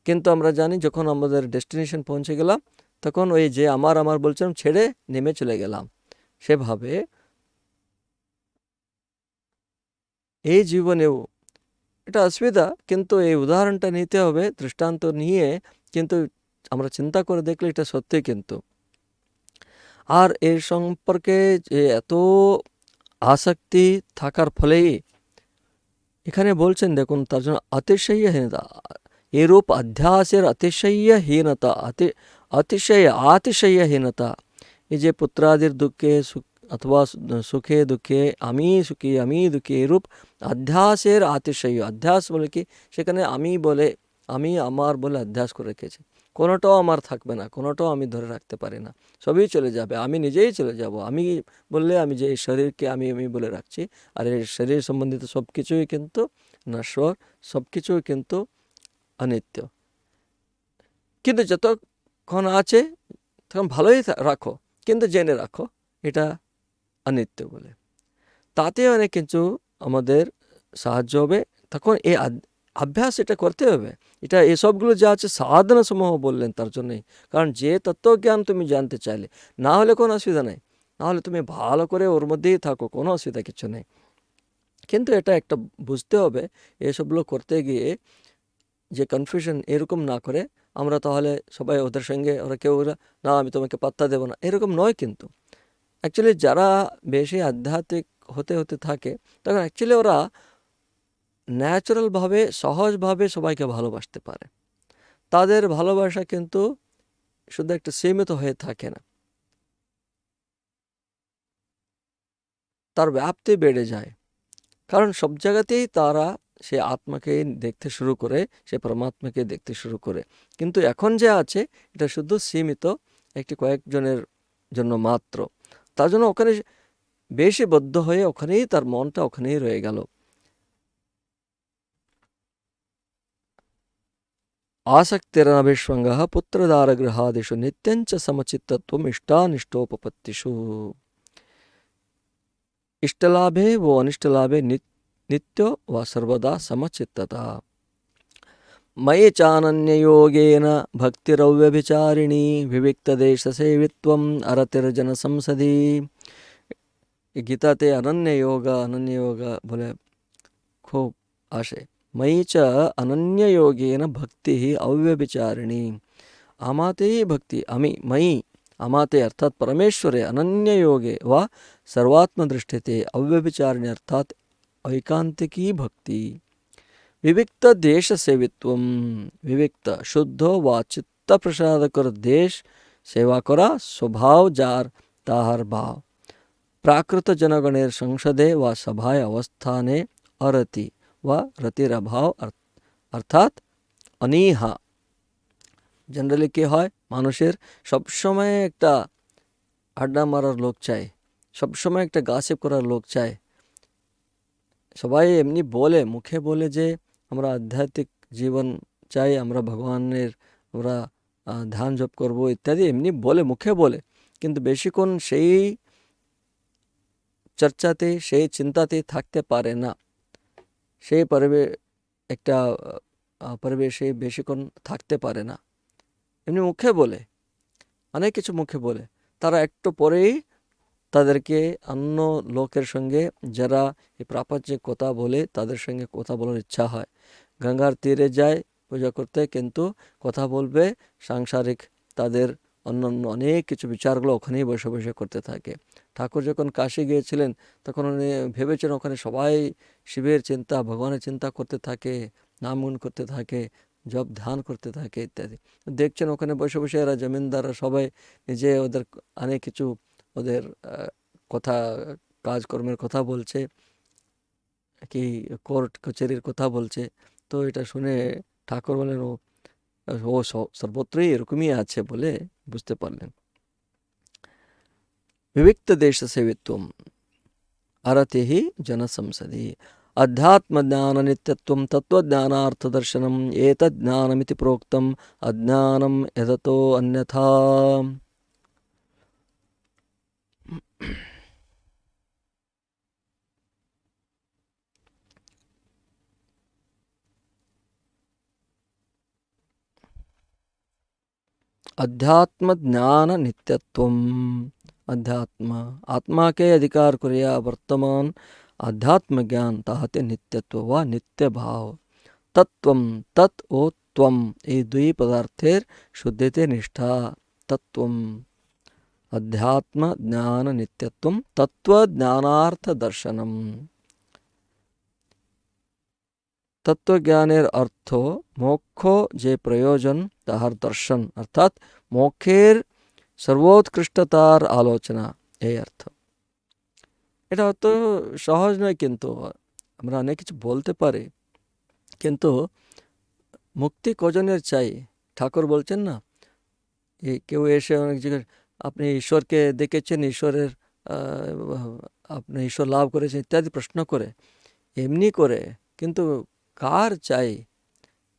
কিন্তু আমরা জানি, যখন আমাদের ডেস্টিনেশন পৌঁছে গেলাম, তখন ওই যে আমার আমার বলছেন ছেড়ে নেমে চলে গেলাম। সেভাবে এই জীবনেও এটা অসুবিধা, কিন্তু এই উদাহরণটা নিতে হবে, দৃষ্টান্ত নিয়ে, কিন্তু আমরা চিন্তা করে দেখলে এটা সত্যি। কিন্তু আর এর সম্পর্কে যে এত আসক্তি থাকার ফলেই এখানে বলছেন, দেখুন, তার জন্য অতিশয়হীনতা, এরূপ অধ্যাসের অতিশয়হীনতা, অতিশয়হীনতা, এই যে পুত্রাদির দুঃখে অথবা সুখে দুঃখে আমি সুখী আমি দুঃখী, এরূপ অধ্যাসের অধ্যাস বলে কি, সেখানে আমি আমার বলে অধ্যাস করে রেখেছে। কোনোটাও আমার থাকবে না, কোনোটাও আমি ধরে রাখতে পারি না, সবই চলে যাবে, আমি নিজেই চলে যাব। আমি বললে, আমি যে এই শরীরকে আমি বলে রাখছি, আর এই শরীর সম্বন্ধিত সব কিছুই কিন্তু নশ্বর, সব কিছুই কিন্তু অনিত্য। কিন্তু যতক্ষণ আছে তখন ভালোই রাখো, কিন্তু জেনে রাখো এটা অনিত্য বলে। তাতে অনেক কিছু আমাদের সাহায্য হবে। তখন এই অভ্যাস এটা করতে হবে। এটা এসবগুলো যা আছে সাধনা সমূহ বললেন তার জন্যই। কারণ যে তত্ত্বজ্ঞান তুমি জানতে চাইলে, না হলে কোনো অসুবিধা নেই, না হলে তুমি ভালো করে ওর মধ্যেই থাকো, কোনো অসুবিধা কিছু নেই। কিন্তু এটা একটা বুঝতে হবে, এসবগুলো করতে গিয়ে যে কনফিউশন এরকম না করে আমরা তাহলে সবাই ওদের সঙ্গে, ওরা কেউ না আমি তোমাকে পাত্তা দেবো না, এরকম নয়। কিন্তু অ্যাকচুয়ালি যারা বেশি আধ্যাত্মিক হতে হতে থাকে, তখন অ্যাকচুয়ালি ওরা ন্যাচারালভাবে, সহজভাবে সবাইকে ভালোবাসতে পারে। তাদের ভালোবাসা কিন্তু শুধু একটা সীমিত হয়ে থাকে না, তার ব্যাপ্তি বেড়ে যায়। কারণ সব জায়গাতেই তারা সে আত্মাকে দেখতে শুরু করে, সে পরমাত্মাকে দেখতে শুরু করে। কিন্তু এখন যে আছে, এটা শুধু সীমিত একটি কয়েকজনের জন্য মাত্র। তার জন্য ওখানে বেশি বদ্ধ হয়ে ওখানেই তার মনটা ওখানেই রয়ে গেল। आसक्तिरनभिष्वङ्गः पुत्रदारगृहादिषु नित्यञ्च समचित्तत्वम् इष्टानिष्टोपपत्तिषु। इष्टलाभे वो अनिष्टलाभे नित्यो व सर्वदा समचित्तता। मयि चानन्ययोगेन भक्तिरव्यभिचारिणी विविक्तदेशसेवित्वम् अरतिर्जनसंसदि। गीताते अनन्य योग बोले खूब आशे। मयि च अनन्ययोगेन भक्तिः अव्यभिचारिणी। आमाते भक्ति अमी मयि आमाते अर्थात परमेश्वरे अनन्य योगे व सर्वात्मदृष्टिते अव्यभिचारिणी अर्थात ऐकांतिकी भक्ति। विविक्त देश सेवित्वम विविक्त शुद्ध व चित्त प्रसाद कर देश सेवा करा स्वभाव जार ताहर भाव। प्राकृत जनगणेर संसदे व सभाय अवस्थाने अरति व रतिरभाव अर्थात अनीहा। जनरली কি হয় মানুষের সব সময় একটা আড্ডা মারার লোক চাই, সব সময় একটা গাসিপ করার লোক চাই। সবাই এমনি বলে মুখে বলে যে আমরা আধ্যাত্মিক জীবন চাই, আমরা ভগবানের আমরা ধ্যান জপ করব ইত্যাদি এমনি বলে মুখে বলে, কিন্তু বেশিক্ষণ সেই চর্চাতে সেই চিন্তাতে থাকতে পারে না। সেই একটা পরিবেশে বেশিক্ষণ থাকতে পারে না। এমনি মুখে বলে অনেক কিছু মুখে বলে, তারা একটু পরেই তাদেরকে অন্য লোকের সঙ্গে যারা এই প্রাপঞ্চিক কথা বলে তাদের সঙ্গে কথা বলার ইচ্ছা হয়। গঙ্গার তীরে যায় পূজা করতে, কিন্তু কথা বলবে সাংসারিক তাদের অন্যান্য অনেক কিছু বিচারগুলো ওখানেই বসে বসে করতে থাকে। ঠাকুর যখন কাশী গিয়েছিলেন তখন উনি ভেবেছেন ওখানে সবাই শিবের চিন্তা ভগবানের চিন্তা করতে থাকে, নামগুণ করতে থাকে, জপ ধ্যান করতে থাকে ইত্যাদি। দেখছেন ওখানে বসে বসে এরা জমিনদাররা সবাই নিজে ওদের অনেক কিছু ওদের কথা কাজকর্মের কথা বলছে, কি কোর্ট কচেরির কথা বলছে। তো এটা শুনে ঠাকুর বলেন ও সর্বত্রই এরকমই আছে বলে বুঝতে পারলেন। विविक्त देश सेवित्वम अरति ही जन संसदि। अध्यात्म ज्ञान नित्यत्वम तत्वज्ञानार्थ दर्शनम एतज्ज्ञानमिति प्रोक्तम अज्ञानम यदतो अन्यथा। अध्यात्म ज्ञान नित्यत्वम अध्यात्म आत्मा के अधिकार कुरिया वर्तमान अध्यात्म ज्ञान ताहते नित्यत्व व नित्य भाव। तत्वम तत् ओ त्वम ये द्वि पदार्थेर शुद्धते निष्ठा। तत्वम अध्यात्म ज्ञान नित्यत्वम तत्व ज्ञानार्थ दर्शनम। तत्व ज्ञानेर अर्थ मोक्ष जे प्रयोजन ताहार दर्शन अर्थात मोक्षेर सर्वोत्कृष्टतार आलोचना এই অর্থ। এটা অত সহজ নয়, কিন্তু আমরা অনেক কিছু বলতে পারি, কিন্তু মুক্তি কজনের চাই? ঠাকুর বলছেন না, কেউ এসে অনেক জিজ্ঞেস আপনি ঈশ্বরকে দেখেছেন, ঈশ্বরের আপনি ঈশ্বর লাভ করেছেন ইত্যাদি প্রশ্ন করে, এমনি করে। কিন্তু কার চাই?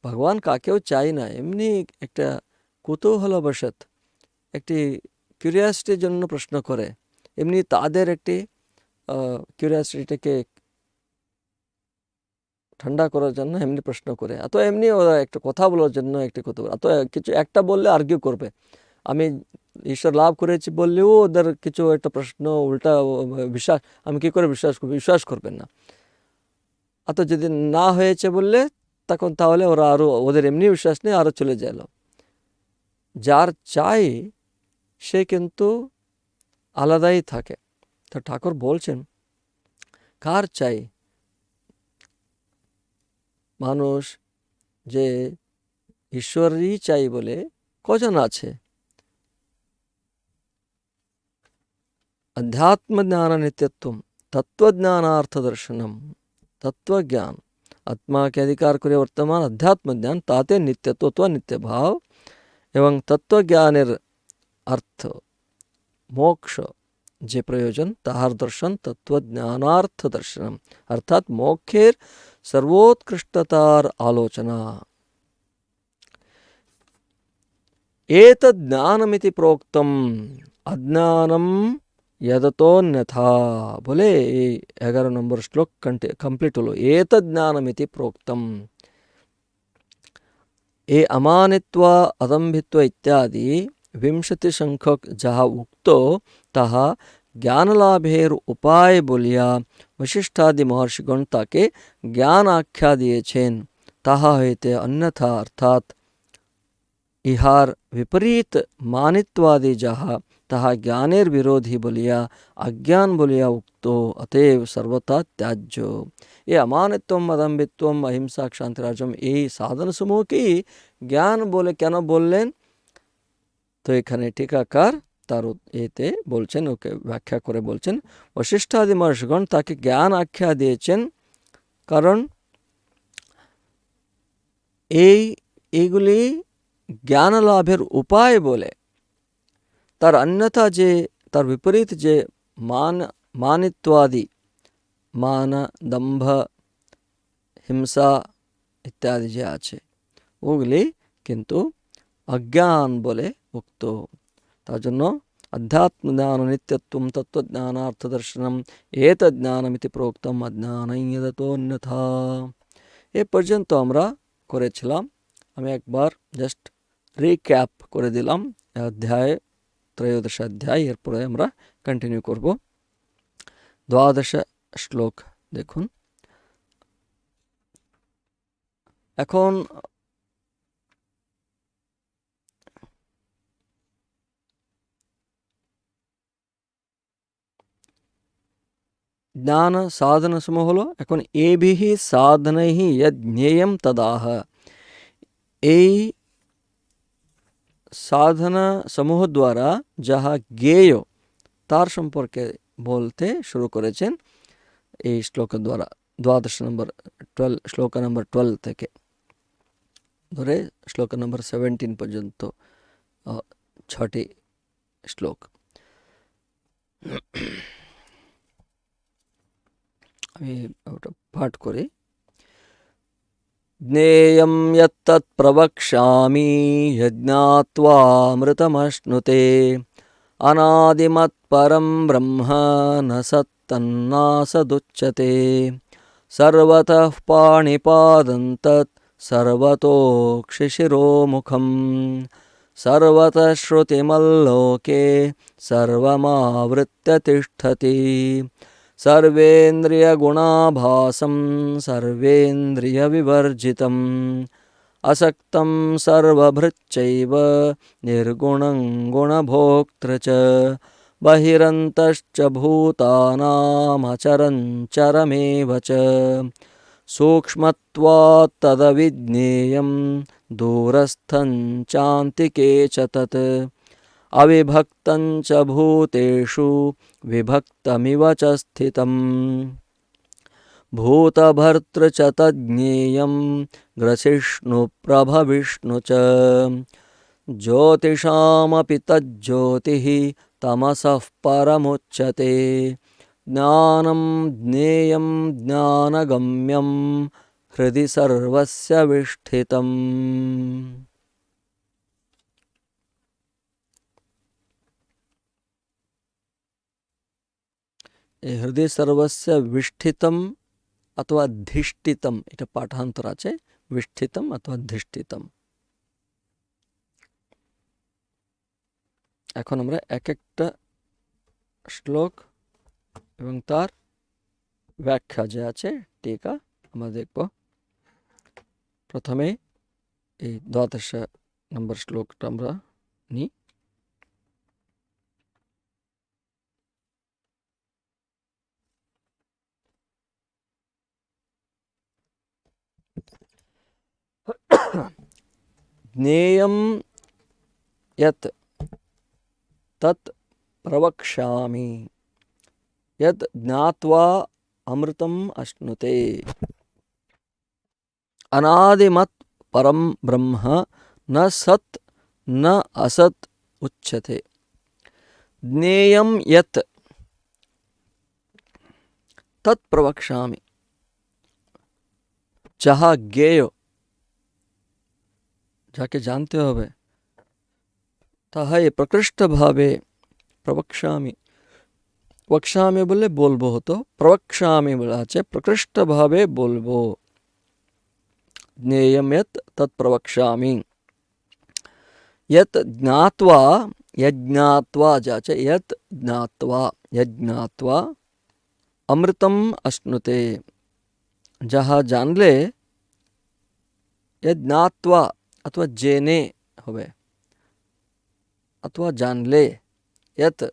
ভগবান কাকেও চাই না, এমনি একটা কৌতূহলবশত একটি কিউরিয়াসিটির জন্য প্রশ্ন করে, এমনি তাদের একটি কিউরিয়াসিটিকে ঠান্ডা করার জন্য এমনি প্রশ্ন করে। এত এমনি ওরা একটা কথা বলার জন্য একটি কথা, এত কিছু একটা বললে আর্গিউ করবে। আমি ঈশ্বর লাভ করেছি বললেও ওদের কিছু একটা প্রশ্ন উল্টা বিশ্বাস, আমি কি করে বিশ্বাস করব? বিশ্বাস করবেন না। এত যদি না হয়েছে বললে তখন তাহলে ওরা আরও ওদের এমনি বিশ্বাস নেই, আরও চলে গেল। যার চাই সে কিন্তু আলাদাই থাকে। তো ঠাকুর বলছেন কার চাই? মানুষ যে ঈশ্বরই চাই বলে কজন আছে? अध्यात्म ज्ञान नित्यत्वम तत्वज्ञानार्थ दर्शनम। तत्व ज्ञान आत्मा के अधिकार करे वर्तमान अध्यात्म ज्ञान ताते नित्यत्व तो नित्य भाव एवं तत्व ज्ञानेर अर्थ मोक्ष जे प्रयोजन ताहार दर्शन तत्व ज्ञानार्थ दर्शनम अर्थात मोक्षेर सर्वोत्कृष्टतार आलोचना। एतद् ज्ञानमिति प्रोक्तम् अज्ञानम यदतोऽन्यथा। बोले 11 नंबर श्लोक कंप्लीट होलो। एतद् ज्ञानमिति प्रोक्तम्, ए अमानित्व अदम्भित्व इत्यादि 20 संख्यक जहाँ उक्तो तहा ज्ञान लाभेर उपाय बोलिया वशिष्ठादि महर्षिगण ताके ज्ञान आख्या दिए छेन। ताहा हेते अन्यथा अर्थात इहार विपरीत मानित्वादि जहा तहा ज्ञानेर विरोधी बोलिया अज्ञान बोलिया उक्तो अतएव सर्वथा त्याज्यो। ये अमानित्वम अदम्भित्वम अहिंसा क्षांतिराजम এই সাধন সমূহকেই জ্ঞান বলে কেন বললেন? তো এখানে টিকাকার তার এতে বলছেন, ওকে ব্যাখ্যা করে বলছেন, বশিষ্ঠাদি মহর্ষিগণ তাকে জ্ঞান আখ্যা দিয়েছেন কারণ এইগুলি জ্ঞান লাভের উপায় বলে। তার অন্যথা যে তার বিপরীত যে মানিত্বাদি মান দম্ভ হিংসা ইত্যাদি যে আছে ওগুলি কিন্তু অজ্ঞান বলে উক্ত। তার জন্য अध्यात्म ज्ञान नित्यत्वं तत्त्वज्ञानार्थ दर्शनम एतद् ज्ञानमिति प्रोक्तम अज्ञानं यदतोऽन्यथा। এ পর্যন্ত আমরা করেছিলাম। আমি একবার জাস্ট রিক্যাপ করে দিলাম অধ্যায় 13 অধ্যায়। এরপরে আমরা কন্টিনিউ করব। 12 শ্লোক দেখুন। এখন ज्ञान साधन समूह হলো। এখন এবিহি সাধনৈহি যদ জ্ঞেয়ম তদাহ। এই সাধনা সমূহ দ্বারা যাহা জ্ঞেয় তার সম্পর্কে বলতে শুরু করেছেন এই শ্লোক দ্বারা। 12 নম্বর 12 শ্লোক নম্বর 12 থেকে ধরে শ্লোক নম্বর 17 পর্যন্ত 6টি শ্লোক। আমি ওটা পাঠ করি। ज्ञेयं यत्तत् प्रवक्ष्यामि यज्ञात्वामृतमश्नुते अनादिमत्परं ब्रह्म न सत्तन्नासदुच्यते सर्वतः पाणिपादं तत् सर्वतोक्षिशिरोमुखं सर्वतः श्रुतिमल्लोके सर्वमावृत्य तिष्ठति सर्वेन्द्रियगुणाभासं सर्वेन्द्रियविवर्जितम् असक्तं सर्वभृच्चैव निर्गुणं गुणभोक्तृ च बहिरन्तश्च भूतानामचरञ्चरमेव च सूक्ष्मत्वात् तदविज्ञेयं दूरस्थं चान्तिके च तत् अविभक्तं च भूतेषु विभक्तमिव च स्थितम् भूतभर्तृ च तज्ज्ञेयं ग्रसिष्णुप्रभविष्णु च ज्योतिषामपि तज्ज्योतिः तमसः परमुच्यते ज्ञानं ज्ञेयं ज्ञानगम्यं हृदि सर्वस्य विष्ठितम्। हृदय सर्वस्य विष्ठितम अथवा धिष्ठितम এটা পাঠান্তর আছে। विष्ठितम अथवा धिष्ठितम। এখন আমরা এক একটা শ্লোক এবং তার ব্যাখ্যা যে আছে টিকা আমরা দেখব। প্রথমে এই 12 নম্বর শ্লোকটা আমরা নিই। ज्ञेयं यत् तत् प्रवक्ष्यामि यत् ज्ञात्वा अमृतम् अश्नुते अनादिमत् परं ब्रह्म न सत् न असत् उच्यते। ज्ञेयं यत् तत् प्रवक्ष्यामि, যাহা জ্ঞেয়, যাকে জানতে হবে, তাহাই প্রকৃষ্টভাবে প্রবক্ষ্যামি। বক্ষ্যামি বললে বলবো হতো, প্রবক্ষ্যামি বলা আছে প্রকৃষ্টভাবে বলবো। জ্ঞেয়ম যৎ তৎ প্রবক্ষ্যামি। यत् ज्ञात्वा यज्ञात्वा जाच यत् ज्ञात्वा यज्ञात्वा अमृतम अश्नुते। जहाँ जान ले, यज्ञात्वा अथवा जेने होवे अथवा जान ले, यत्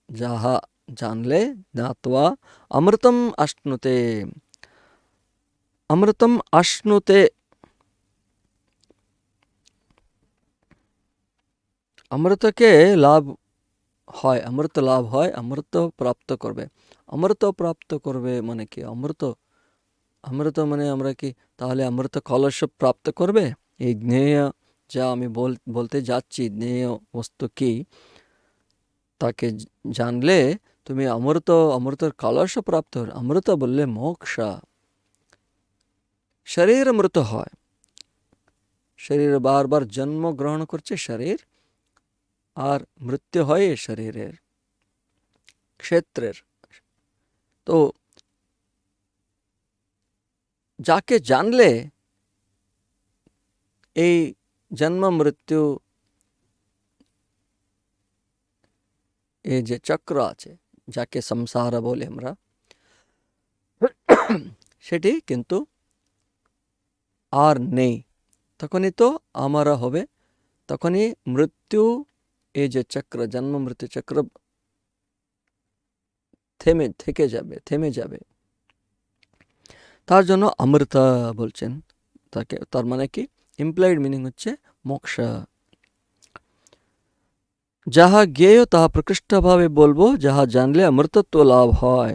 जहाँ जान ले, ज्ञात्वा अमृतम अश्नुते। अमृतम अश्नुते अमृतके लाभ হয়, অমৃত লাভ হয়, অমৃত প্রাপ্ত করবে। অমৃত প্রাপ্ত করবে মানে কি? অমৃত অমৃত মানে আমরা কি তাহলে অমৃত কলস প্রাপ্ত করবে? এই জ্ঞেয় যা আমি বলতে যাচ্ছি, জ্ঞেয় বস্তু কি, তাকে জানলে তুমি অমৃতের কলস প্রাপ্ত হবে। অমৃত বললে মোক্ষ। শরীর মৃত হয়, শরীর বারবার জন্ম গ্রহণ করছে শরীর, আর মৃত্যু হয় এই শরীরের, ক্ষেত্রের। তো যাকে জানলে এই জন্ম মৃত্যু এই যে চক্র আছে, যাকে সংসার বলে আমরা, সেটি কিন্তু আর নেই। তখনই তো আমরা হবে, তখনই মৃত্যু এই যে চক্র, জন্ম মৃত্যু চক্র থেমে যাবে। তার জন্য অমৃত বলছেন তাকে। তার মানে কি? ইমপ্লয়েড মিনিং হচ্ছে মোক্ষ। যাহা জ্ঞেয় তাহা প্রকৃষ্টভাবে বলবো, যাহা জানলে অমৃতত্ব লাভ হয়।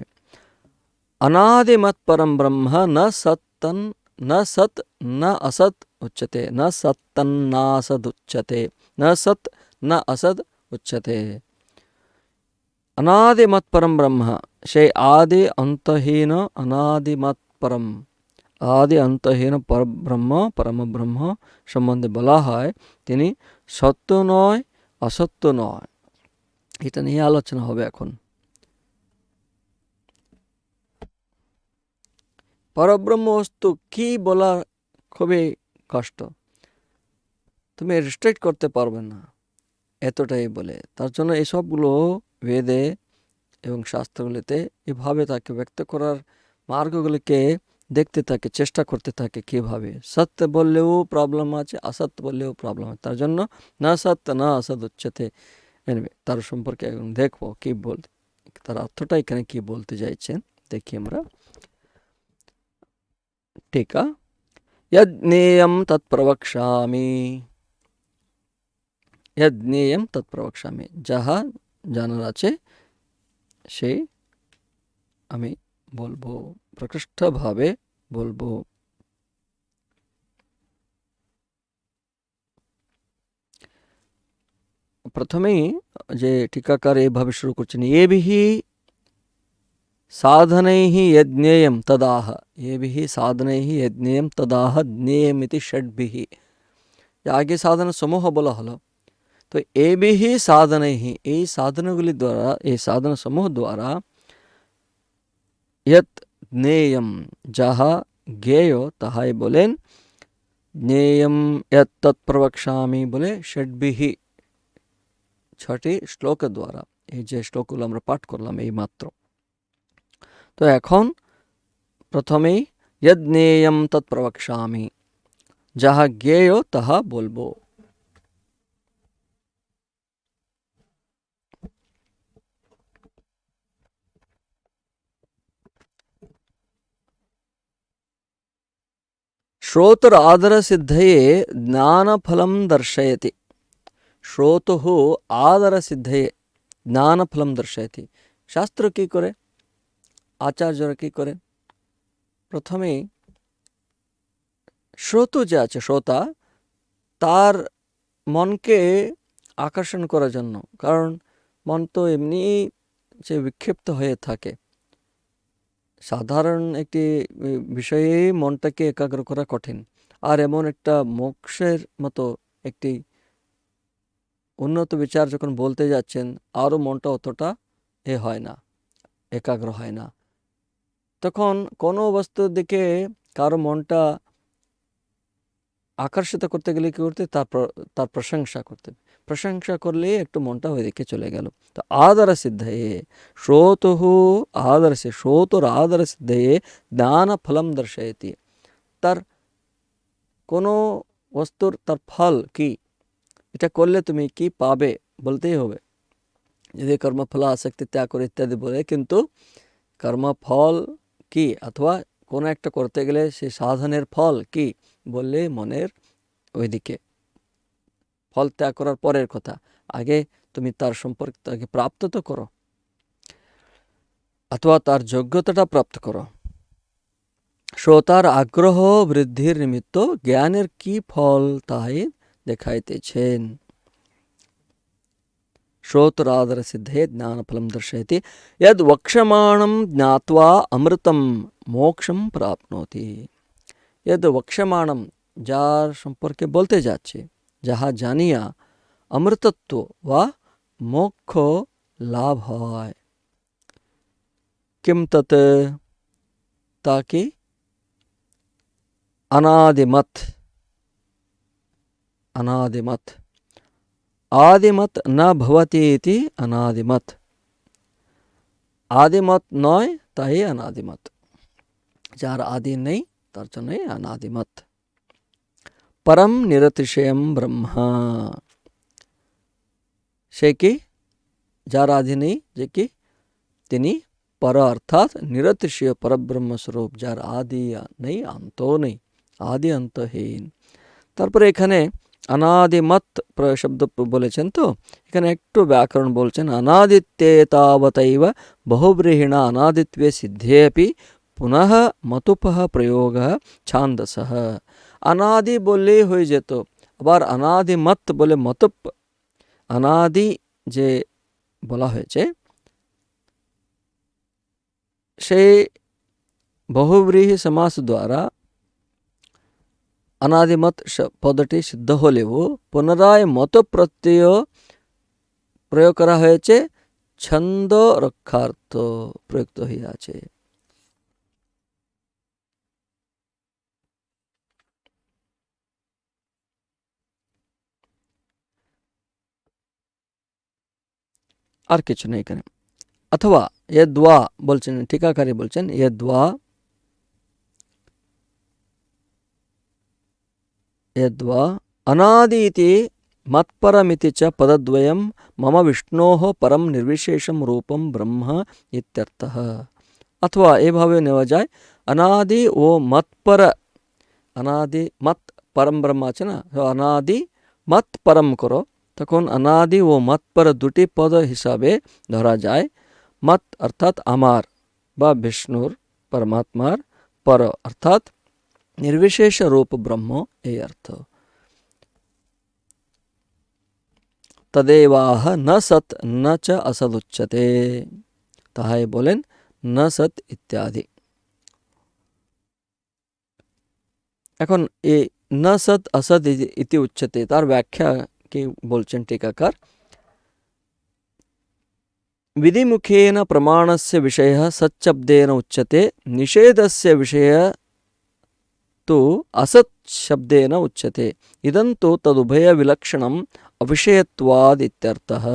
अनादिमत् परम ब्रह्म न सत्तन न सत न असत उच्यते, न सत्तन्नासद उच्यते, न सत न असद उच्यते। अनादिमत् परम ब्रह्म, সেই আদি অন্তহীন অনাদিমৎ পরম, আদি অন্তহীন পরব্রহ্ম পরম ব্রহ্ম সম্বন্ধে বলা হয় তিনি সত্য নয়, অসত্য নয়। এটা নিয়ে আলোচনা হবে এখন। পরব্রহ্ম বস্তু কি বলা খুবই কষ্ট, তুমি রেস্ট্রিক্ট করতে পারবে না, এতটাই বলে। তার জন্য এসবগুলো বেদে এবং শাস্ত্রগুলিতে এভাবে তাকে ব্যক্ত করার মার্গগুলিকে দেখতে থাকে, চেষ্টা করতে থাকে কীভাবে। সত্য বললেও প্রবলেম আছে, অসত্য বললেও প্রবলেম আছে। তার জন্য না সত্য না অসৎ উচ্চতে, তার সম্পর্কে এখন দেখবো কি বলতে, তার অর্থটা এখানে কি বলতে চাইছেন দেখি আমরা। टीका यज्ञेयं तत्प्रवक्ष्यामि, यज्ञेयं तत्प्रवक्ष्यामि, যাহা জানার আছে সেই আমি বলবো, প্রকৃষ্টভাবে বলবো। প্রথমেই যে টিকাকার এইভাবে শুরু করছেন, এবিহি साधनैः यज्ञेयं तदाह, येभिः साधनैः यज्ञेयं तदाह ज्ञेयमिति षड्भिः। आगे साधन समूह বলা হলো, তো এবিহ সাধনैः, এই সাধনগুলি দ্বারা, এই সাধন সমূহ দ্বারা, यत् ज्ञेयं, যাহা জ্ঞেয় তাহাই বলেন, ज्ञेयं यत् तत् प्रवक्ष्यामि বলে ষड्भिः, ছটি শ্লোক দ্বারা। এই যে শ্লোকগুলো আমরা পাঠ করলাম এই মাত্র। তো এখন প্রথমেই यज्ञेयं तत् प्रवक्ष्यामि, যাহা জ্ঞেয় তাহা বলবো। श्रोतुर आदर सिद्धये ज्ञानफलं दर्शयति, श्रोतुः आदर सिद्धये ज्ञानफलं दर्शयति। শাস্ত্র কি করে, আচার্যরা কি করে? প্রথমেই শ্রোতু যে আছে, শ্রোতা, তার মনকে আকর্ষণ করার জন্য, কারণ মন তো এমনি যে বিক্ষিপ্ত হয়ে থাকে, সাধারণ একটি বিষয়ে মনটাকে একাগ্র করা কঠিন, আর এমন একটা মোক্ষের মতো একটি উন্নত বিচার যখন বলতে যাচ্ছেন, আরও মনটা অতটা হয় না, একাগ্র হয় না। তখন কোনো বস্তুর দিকে কারো মনটা আকর্ষিত করতে গেলে কী করতে, তার প্রশংসা করতে, প্রশংসা করলে একটু মনটা ওইদিকে চলে গেল। তো আদর সিদ্ধয়ে শ্রোতুহু আদর্শে, শ্রোতুর আদর সিদ্ধয়ে জ্ঞান ফলম দর্শয়তি। তার কোনো বস্তুর তার ফল কি, এটা করলে তুমি কি পাবে বলতেই হবে। যদি কর্মফল আসক্তি ত্যাগ করে ইত্যাদি বলে, কিন্তু কর্মফল কি অথবা কোনো একটা করতে গেলে সেই সাধনের ফল কি বললে মনের ওইদিকে, ফল ত্যাগ করার পরের কথা, আগে তুমি তার সম্পর্কে তাকে প্রাপ্ত তো করো, অথবা তার যোগ্যতাটা প্রাপ্ত করো। শ্রোতার আগ্রহ বৃদ্ধির নিমিত্ত জ্ঞানের কি ফল তাই দেখাইতেছেন। श्रोतरादर सिद्धे ज्ञानफलम दर्शयति यद वक्ष्यमाणं ज्ञात्वा अमृतम मोक्षम प्राप्नोति। यद वक्ष्यमाणं যার সম্পর্কে বলতে যাচ্ছে, যাহা জানিয়া অমৃতত্ব বা মোক্ষ লাভ হয়। কিম তৎ, তাকে अनादिमत, अनादिमत आदिमत न भवति इति अनादिमत, आदिमत নয় তাই अनादिमत, যার আদি নেই তার জন্যই अनादिमत। परम निरतिशयम ब्रह्मा, সে কি, যার আদি নেই, যে কি তিনি पर अर्थात निरतिशय परब्रह्म स्वरूप, যার আদি নেই অন্ত নেই, আদি অন্তহীন। তারপরে এখানে অনাদিমত শব্দ বলেছেন, তো এখানে একটু ব্যাকরণ বলছেন। অনাদিত্যে তাবতৈব বহুব্রীহিণ অনাদিত্বে সিদ্ধেপি পুনঃ মতুপঃ প্রয়োগ ছান্দসঃ। অনাদি বললেই হয়ে যেত, আবার অনাদিমত বলে মতুপ, অনাদি যে বলা হয়েছে সেই বহুব্রীহি সমাস দ্বারা অনাদিমত পদটি সিদ্ধ হলেও পুনরায় মত প্রত্যয় প্রয়োগ করা হয়েছে, ছন্দ রক্ষার্থ প্রযুক্ত হইয়াছে। আর কিছু নেই এখানে। অথবা यद्वा বলছেন, টিকাকারী বলছেন यद्वा यद्वा अनादि इति मत्परमिति च पदद्वयं मम विष्णोः परम निर्विशेषम रूपम ब्रह्म इत्यर्थः। अथवा एभावे नेওয়া যায়, अनादि ও मत्पर, अनादि मत परम ब्रह्म আছে না, अनादि मत परम করো, তখন अनादि ও मत्पर দুটি পদ হিসাবে ধরা যায়। मत अर्थात আমার বা বিষ্ণুর परमात्मार, पर अर्थात निर्विशेष रूप ब्रह्म এই अर्थ। तदेवाह न सत न च असद उच्यते, তাহাই বলেন न सत इत्यादि। এখন এই न सत असद इति उच्यते তার ব্যাখ্যা কি বলছেন टीकाकार। विधिमुखेन प्रमाणस्य विषयः सच्शब्देन उच्यते, निषेधस्य विषयः तो असत् शब्देन उच्यते, इदं तो तदुभय विलक्षणम् अविषयत्वाद् इत्यर्थः।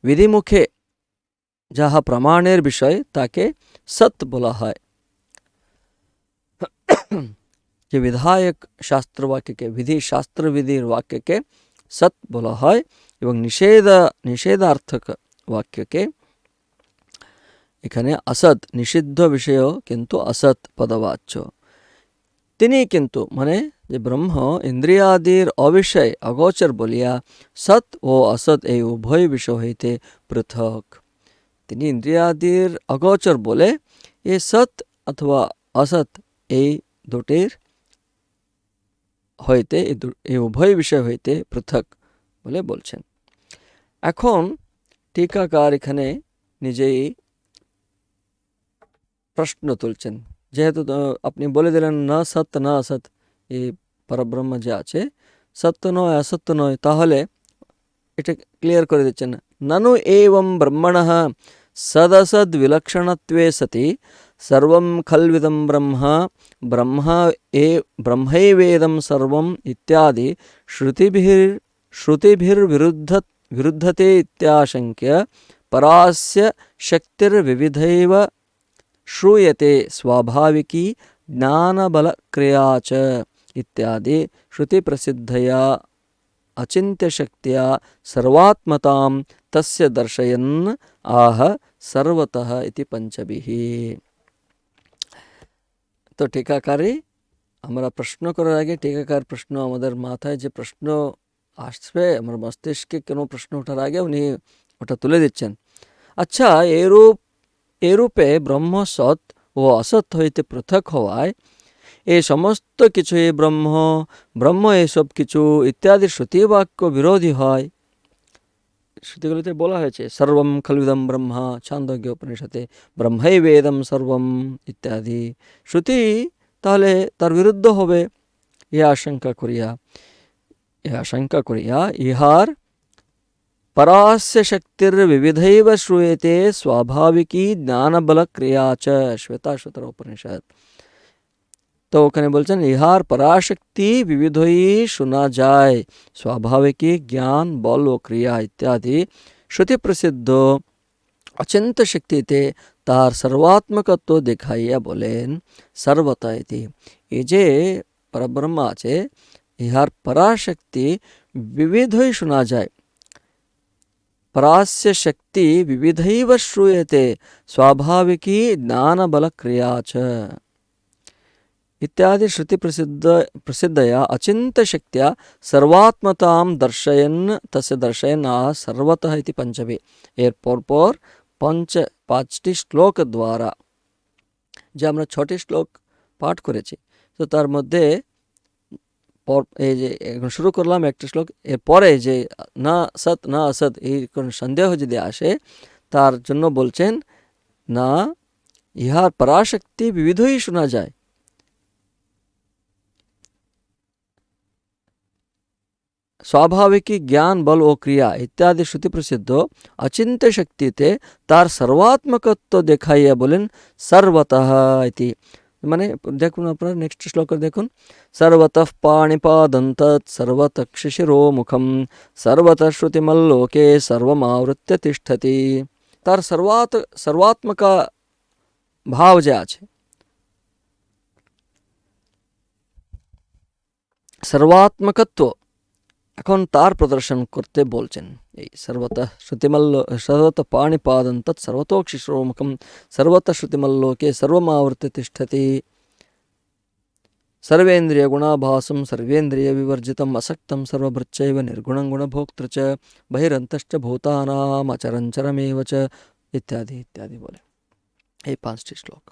विधिमुखे যাহা প্রমাণের বিষয় তাকে সৎ বলা হয়, যে বিধায়ক শাস্ত্র বাক্যকে, বিধি শাস্ত্র বিধির বাক্যকে সৎ বলা হয়, এবং নিষেধার্থক বাক্যকে এখানে असत, নিষিদ্ধ বিষয় কিন্তু असत পদবাচ্য। তিনি কিন্তু মানে যে ব্রহ্ম ইন্দ্রিয়াদির অবিষয় অগোচর বলিয়া সৎ ও असत এই উভয় বিষয় হইতে পৃথক। তিনি ইন্দ্রিয়াদির অগোচর বলে এই সৎ অথবা असत এই দুটির হইতে, এই উভয় বিষয় হইতে পৃথক বলে বলছেন। এখন टीकाकार এখানে নিজেই প্রশ্ন তুলছেন, যেহেতু আপনি বলে দিলেন না সত্য না असत, এই পরব্রহ্ম যে আছে সত্য নয় অসত্য নয়, তাহলে এটা ক্লিয়ার করে দিচ্ছেন। ননু এবং ব্রহ্মণঃ সদসদ্বিলক্ষণত্বে সতি সর্বং খল্বিদং ব্রহ্ম ব্রহ্মৈবেদং সর্বং ইত্যাদি শ্রুতিभिर्विरुध्यते इत्याशङ्क्य परास्य शक्तिर्विविधैव श्रूयते स्वाभाविकी ज्ञानबलक्रिया च इत्यादि श्रुतिप्रसिद्धया अचिन्त्यशक्त्या सर्वात्मतां तस्य दर्शयन् आह सर्वतः इति पंचभिः। तो टीकाकारी আমরা প্রশ্ন করার আগে টিকাকার প্রশ্ন আমাদের মাথায় যে প্রশ্ন আসবে, আমার মস্তিষ্কে কোনো প্রশ্ন ওঠার আগে উনি ওটা তুলে দিচ্ছেন। আচ্ছা, এরূপে ব্রহ্ম সৎ ও অসৎ হইতে পৃথক হওয়ায় এই সমস্ত কিছুই ব্রহ্ম এসব কিছু ইত্যাদি শ্রুতিবাক্য বিরোধী হয়। শ্রুতিগুলিতে বলা হয়েছে সর্বম খলুদম ব্রহ্মা, ছান্দোগ্য উপনিষদে ব্রহ্মৈবেদম সর্বম ইত্যাদি শ্রুতি তাহলে তার বিরুদ্ধ হবে। এ আশঙ্কা করিয়া ইহার পরাস্য শক্তির বিবিধৈব শ্রূয়তে স্বাভাবিকী জ্ঞানবল ক্রিয়া চ, শ্বেতাশ্বতর উপনিষদ। তো ওখানে বলছেন ইহার পরাশক্তি বিবিধই শোনা যায়, স্বাভাবিকী জ্ঞান বল ও ক্রিয়া ইত্যাদি শ্রুতি প্রসিদ্ধ অচিন্ত শক্তিতে তার সর্বাত্মকত্ব দেখাইয়া বলেন সর্বতা ইতি। এই যে পরব্রহ্ম আছে, ইহার পরাশক্তি বিবিধই শোনা যায়, পরাস্য শক্তি বিবিধৈব শ্রূয়তে স্বাভাবিকী জ্ঞানবল ক্রিয়া চ इत्यादि श्रुति प्रसिद्धया अचिंत शक्त्या सर्वात्मतां दर्शयन् तस्य दर्शयन् सर्वतः इति पंचमे। एर पर पाँचटी श्लोक द्वारा যে আমরা 6টি শ্লোক পাঠ করেছি, তো তার মধ্যে এই যে এখন শুরু করলাম একটি শ্লোক, এরপরে যে না সৎ না অসৎ এই কোন সন্দেহ যদি আসে তার জন্য বলছেন না, ইহার পরাশক্তি বিবিধই শোনা যায়, स्वाभाविकी ज्ञान बल ও ক্রিয়া ইত্যাদি শ্রুতি প্রসিদ্ধ অচিন্ত্য শক্তিতে তার সর্বাত্মকত্ব দেখাইয়া বলেন সর্বতঃ ইতি। মানে দেখুন আপনার নেক্সট শ্লোক দেখুন, সর্বতঃ পাণিপাদং তৎ সর্বতঃ শিশিরো মুখম সর্বতঃ শ্রুতিমল্লোকে সর্বমাবৃত্য তিষ্ঠতি। তার সর্বাত্মক ভাব যে আছে, সর্বাত্মকত্ব এখন তার প্রদর্শন করতে বলছেন। এই সর্বতঃ শ্রুতিমল্লো সর্বতঃ পাণিপাদং তৎ সর্বতোক্ষিশ্রোমুখম সর্বতঃ শ্রুতিমল্লোকে সর্বমাবৃত্য তিষ্ঠতি सर्वेन्द्रिय गुणाभासं सर्वेन्द्रिय विवर्जितम् असक्तं सर्वभृच्चैव निर्गुणं गुणभोक्तृ च बहिरन्तश्च भूतानाम् अचरञ्चरमेव च इत्यादि इत्यादि बोले। ये 5টি শ্লোক।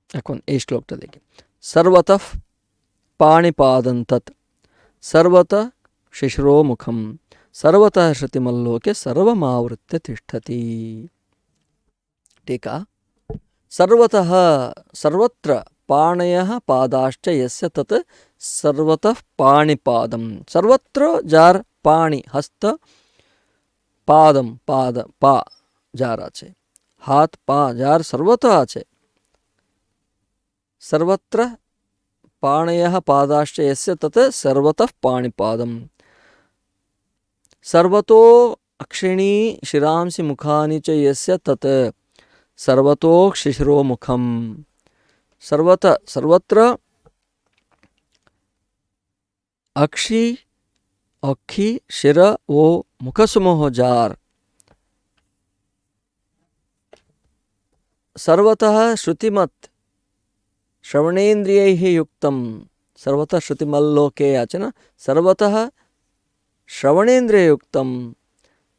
এখন এই শ্লোকটা দেখি, সর্বতঃ পাণিপাদং তৎ সর্বতঃ শিশিরো মুখম सर्वतः श्रुतिमल्लोके सर्वमावृत्य तिष्ठति। टीका, सर्वतः सर्वत्र पाणयः पादाश्च यस्य तत् सर्वतः पाणिपादं। सर्वत्र जार पाणि हस्त पादम पाद पा जार आछे, हाथ पा जार सर्वतः आछे। सर्वत्र पाणयः पादाश्च यस्य तत् सर्वतः पाणिपादं। सर्वतो अक्षिणी शिरांसि मुखानि च यस्य तत् सर्वतो शिशिरो मुखम। सर्वत्र अक्षि अक्षी शिर वो मुख समूह जार। सर्वतः श्रुतिमत श्रवणेन्द्रियैः युक्तम। सर्वतः श्रुतिमल्लोके आचन सर्वतः श्रवणेन्द्रिययुक्तं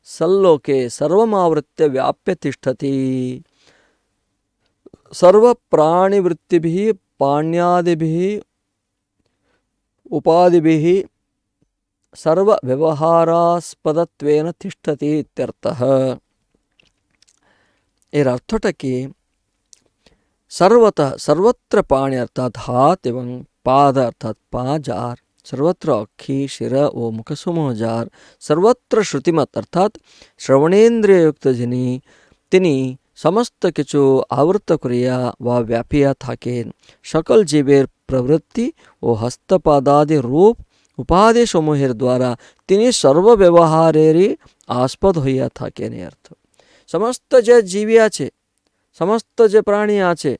सल्लोके सर्वमावृत्य व्याप्य तिष्ठति। सर्वप्राणिवृत्तिभिः पाण्यादिभिः उपादिभिः सर्वव्यवहारास्पदत्वेन तिष्ठति इत्यर्थः। এর অর্থটা কি? सर्वतः सर्वत्र पाणी अर्थात हाथ एवं पाद अर्थात पाँव जार, सर्वत्र अक्खी शिर व मुख समूह जार, सर्वत्र श्रुतिमत अर्थात श्रवणेन्द्रिय युक्त जिनी तिनी समस्त किछु आवृत करिया व व्यापिया थाकेन, सकल जीवेर प्रवृत्ति व हस्तपादादि रूप उपाधि समूहेर द्वारा तिनी सर्व व्यवहारेरই आस्पद হইয়া থাকেন। अर्थ समस्त যে জীবী আছে, समस्त যে প্রাণী আছে,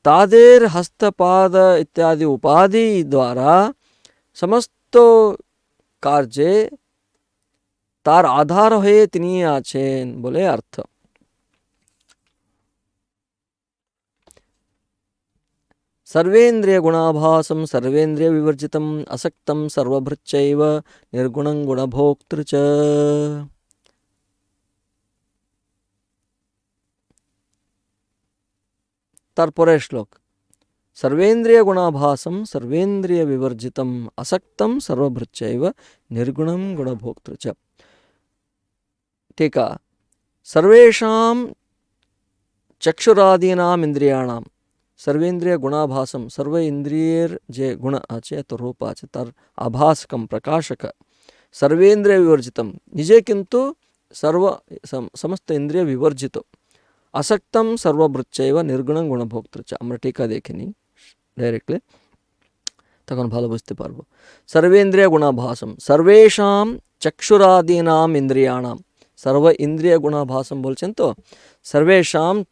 তাদের হস্তপাদ ইত্যাদি উপাধি দ্বারা সমস্ত কার্যে তার আধার হয়ে তিনি আছেন বলে अर्थ। सर्वेन्द्रिय गुणाभासं सर्वेन्द्रिय विवर्जितम् असक्तं सर्वभृच्चैव निर्गुणं गुणभोक्तृ च। तारपरे श्लोक सर्वेन्द्रिय गुणाभासं सर्वेन्द्रिय विवर्जितम् असक्तं सर्वभृच्चैव निर्गुणं गुणभोक्तृ च। टीका सर्वेषां चक्षुरादीनाम् इंद्रियाणां सर्वेन्द्रिय गुणाभासम सर्व इंद्रियर जे गुण आचे तो रूप आचे तर आभासकम प्रकाशक सर्वेन्द्रिय विवर्जितम निजे किंतु सर्व समस्त इंद्रिय विवर्जित असक्तम सर्वभृच्चैव निर्गुणं गुणभोक्तृ च। আমরা टीका দেখিনি ডাইরেক্টলি, তখন ভালো বুঝতে পারবো। सर्वेन्द्रिय गुणाभासम सर्वेषां चक्षुरादीनाम इंद्रियाणाम, सर्व इंद्रिय गुणाभासम বলছেন তো, सर्वेषां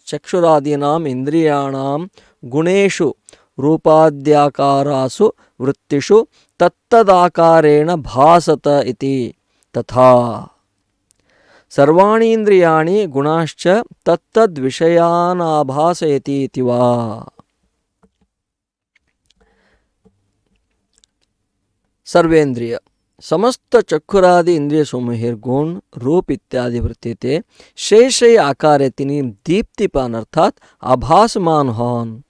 चक्षुरादीनाम इंद्रियाणां गुणेषु रूपाद्याकारासु वृत्तिषु तत्तदाकारेण भासत इति, तथा सर्वाणि इंद्रियाणि गुणाश्च तत्तद्विषयानाभासयति इति वा। सर्वेन्द्रिय समस्त चक्षुरादि इंद्रिय समूहेर गुण रूप इत्यादि वृत्तिते शेषै आकारे तिनी दीप्तिपान अर्थात आभासमान हन,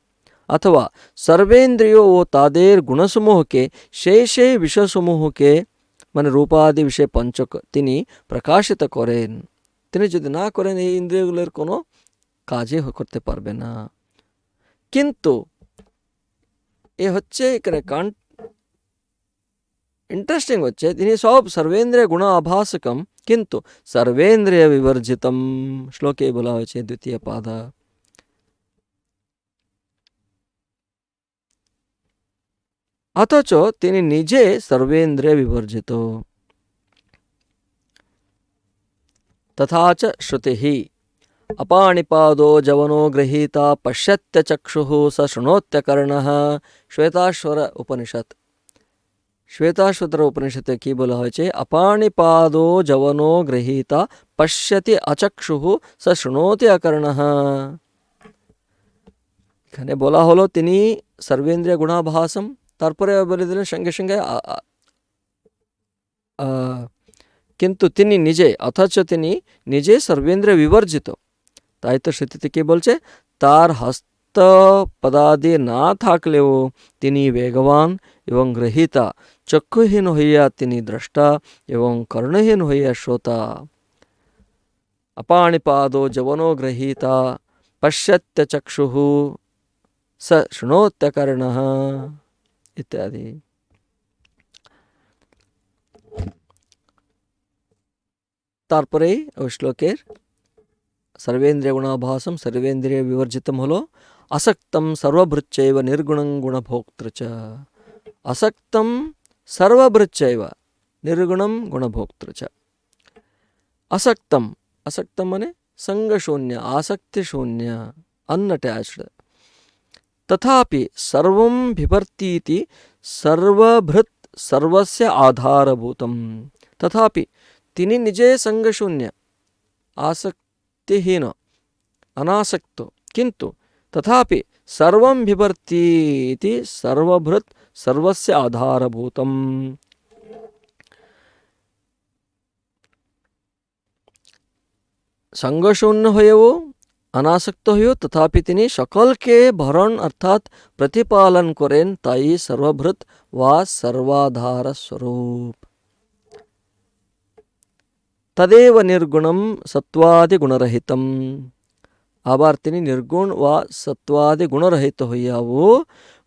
अथवा सर्वेन्द्रियो व तादेर गुणसमूह के शेषै विषय समूह के মানে রূপাদি বিষয় পঞ্চক তিনি প্রকাশিত করেন। তিনি যদি না করেন এই ইন্দ্রিয়গুলোর কোনো কাজে করতে পারবে না। কিন্তু এ হচ্ছে এখানে इंटरेस्टिंग होच्छे तिनी सब सर्वेन्द्रिय गुण आभासकम किंतु सर्वेन्द्रिय विवर्जितम श्लोके बोला होच्छे द्वितीय पाद। अथच तिनी निजे सर्वेन्द्रिय विवर्जित। तथा च श्रुतिः अपाणिपादो जवनो गृहीता पश्यत्य चक्षुः स शृणोत्य कर्णः। श्वेताश्वर उपनिषद, श्वेताश्वतर उपनिषदे की बोला হয়েছে अपाणिपादो जवनो गृहीता पश्यति अचक्षुः स शृणोति अकर्णः। এখানে বলা হলো তিনি सर्वेन्द्रिय गुणाभासम, তারপরে বলে দিলেন সঙ্গে সঙ্গে কিন্তু তিনি নিজে, অথচ তিনি নিজে सर्वेन्द्रिय विवर्जित। তাই তো শ্রুতিতে কি বলছে, তার হস্ত পদাদি না থাকলেও তিনি বেগবান এবং গ্রহীতা, চক্ষুহীন হইয়া তিনি দ্রষ্টা এবং কর্ণহীন হইয়া শ্রোতা। अपाणिपादो जवनो गृहीता पश्यत्य चक्षुः स शृणोत्य कर्णः इत्यादि। তারপরে ওই শ্লোকের सर्वेन्द्रिय गुणाभासम सर्वेन्द्रिय विवर्जितम हलो असक्तम सर्वभृच्चैव निर्गुणं गुणभोक्तृ च। असक्तम सर्वभृच्चैव निर्गुणं गुणभोक्तृ च। असक्तम, असक्तम माने संग शून्य, आसक्ति शून्य, अनअटैच्ड। तथापि सर्वं बिभर्तीति सर्वभृत् सर्वस्य आधारभूतम। तथापि तिनि निजे संग शून्य, आसक्तिहीन, अनासक्त, किंतु तथापि सर्वं बिभर्तीति सर्वभृत् सर्वस्य आधारभूतम। संगशून्य হয়েও अनासक्त হয়েও तथापि তিনি সকলকে ভরণ অর্থাৎ প্রতিপালন করেন, তাই সর্বভৃত বা সর্বাধার স্বরূপ। तदेव निर्गुणं सत्वादि गुणरहितम्। আবার তিনি নির্গুণ বা সত্ত্বাদি গুণরহিত হইয়াও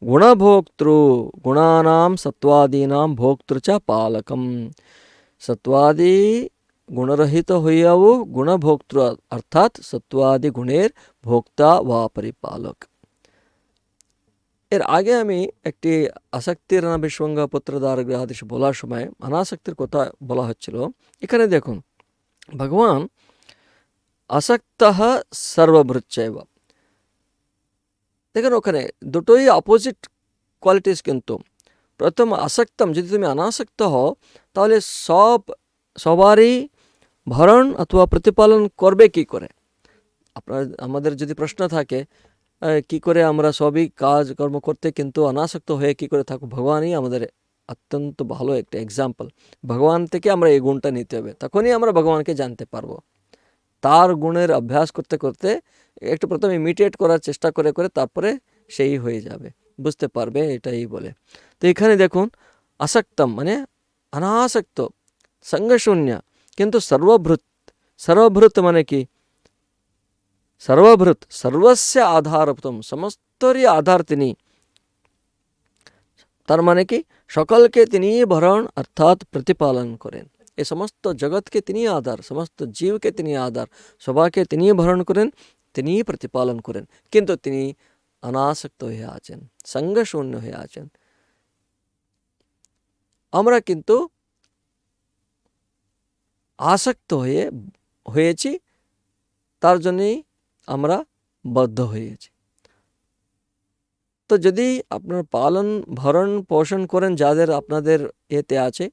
গুণভোক্তৃ গুণানাম সত্ত্বাদীনাম ভোক্তৃ চ পালকম। সত্ত্বাদি গুণরহিত হইয়াও গুণভোক্তৃ অর্থাৎ সত্ত্বাদি গুণের ভোক্তা বা পরিপালক। এর আগে আমি একটি আসক্তির বিসঙ্গ পুত্রদার গৃহাদেশ বলার সময় অনাসক্তির কথা বলা হচ্ছিল। এখানে দেখুন, ভগবান আসক্তঃ সর্বভৃচ্চৈব। দেখেন ওখানে দুটোই অপোজিট কোয়ালিটিস। কিন্তু প্রথম আসক্তম, যদি তুমি অনাসক্ত হও তাহলে সবারই ভরণ অথবা প্রতিপালন করবে কি করে? আমাদের যদি প্রশ্ন থাকে কি করে আমরা সবই কাজ কর্ম করতে কিন্তু অনাসক্ত হয়ে কি করে থাকবো, ভগবানই আমাদের অত্যন্ত ভালো একটা এক্সাম্পল। ভগবান থেকে আমরা এই গুণটা নিতে হবে, তখনই আমরা ভগবানকে জানতে পারবো। তার গুণের অভ্যাস করতে করতে একটু প্রথমে ইমিটেট করার চেষ্টা করে করে তারপরে সেই হয়ে যাবে, বুঝতে পারবে, এটাই বলে। তো এখানে দেখুন, আসক্তম মানে অনাসক্ত, সঙ্গশূন্য, কিন্তু সর্বভৃত। সর্বভৃত মানে কি? সর্বভৃত, সর্বস্য আধারভূতম, সমস্তরই আধার তিনি। তার মানে কি? সকলকে তিনি ভরণ অর্থাৎ প্রতিপালন করেন। এই সমস্ত জগৎকে তিনি আধার, সমস্ত জীবকে তিনি আধার, সবাইকে তিনি ভরণ করেন, তিনি প্রতিপালন করেন। কিন্তু তিনি অনাসক্ত হয়ে আছেন, সঙ্গশূন্য হয়ে আছেন। আমরা কিন্তু আসক্ত হয়েছি, তার জন্যই আমরা বদ্ধ হয়েছি। তো যদি আপনার পালন ভরণ পোষণ করেন যাদের আপনাদের এতে আছে,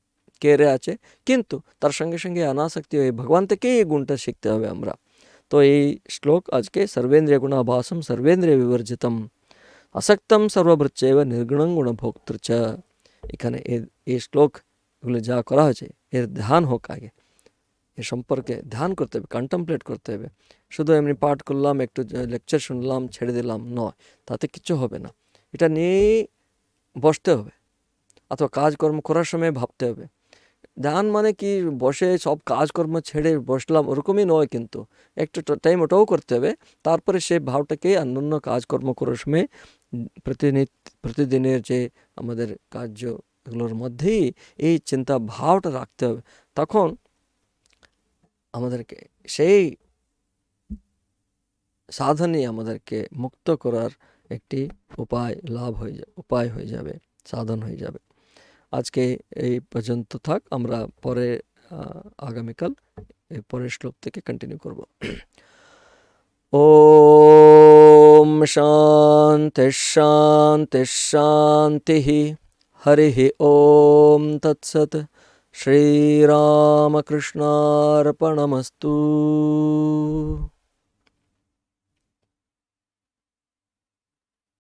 কেয়ারে আছে, কিন্তু তার সঙ্গে সঙ্গে অনাসক্তি হয়ে ভগবান থেকেই এই গুণটা শিখতে হবে আমরা। তো এই শ্লোক আজকে সর্বেন্দ্রিয় গুণাভাসম সর্বেন্দ্রিয় বিবর্জিতম আসক্তম সর্বভৃচ্চৈব নির্গুণং গুণভোক্তৃ চ। এখানে এই শ্লোকগুলো যা করা হয়েছে এর ধ্যান হোক আগে, এ সম্পর্কে ধ্যান করতে হবে, কন্টেমপ্লেট করতে হবে। শুধু এমনি পাঠ করলাম, একটু লেকচার শুনলাম, ছেড়ে দিলাম, নয়, তাতে কিছু হবে না। এটা নিয়েই বসতে হবে, অথবা কাজকর্ম করার সময় ভাবতে হবে। ধ্যান মানে কি বসে সব কাজকর্ম ছেড়ে বসলাম ওরকমই নয়, কিন্তু একটু টাইম ওটাও করতে হবে। তারপরে সেই ভাবটাকে অন্যান্য কাজকর্ম করার সময় প্রতিদিনের যে আমাদের কার্যগুলোর মধ্যেই এই চিন্তা ভাবটা রাখতে হবে। তখন আমাদেরকে সেই সাধনই আমাদেরকে মুক্ত করার একটি উপায় হয়ে যাবে, সাধন হয়ে যাবে। আজকে এই পর্যন্ত থাক, আমরা পরে আগামীকাল এই পরের শ্লোক থেকে কন্টিনিউ করব। ওম শান্তি শান্তি শান্তি। হরি ওম তৎসৎ। শ্রীরামকৃষ্ণার্পণমস্তু।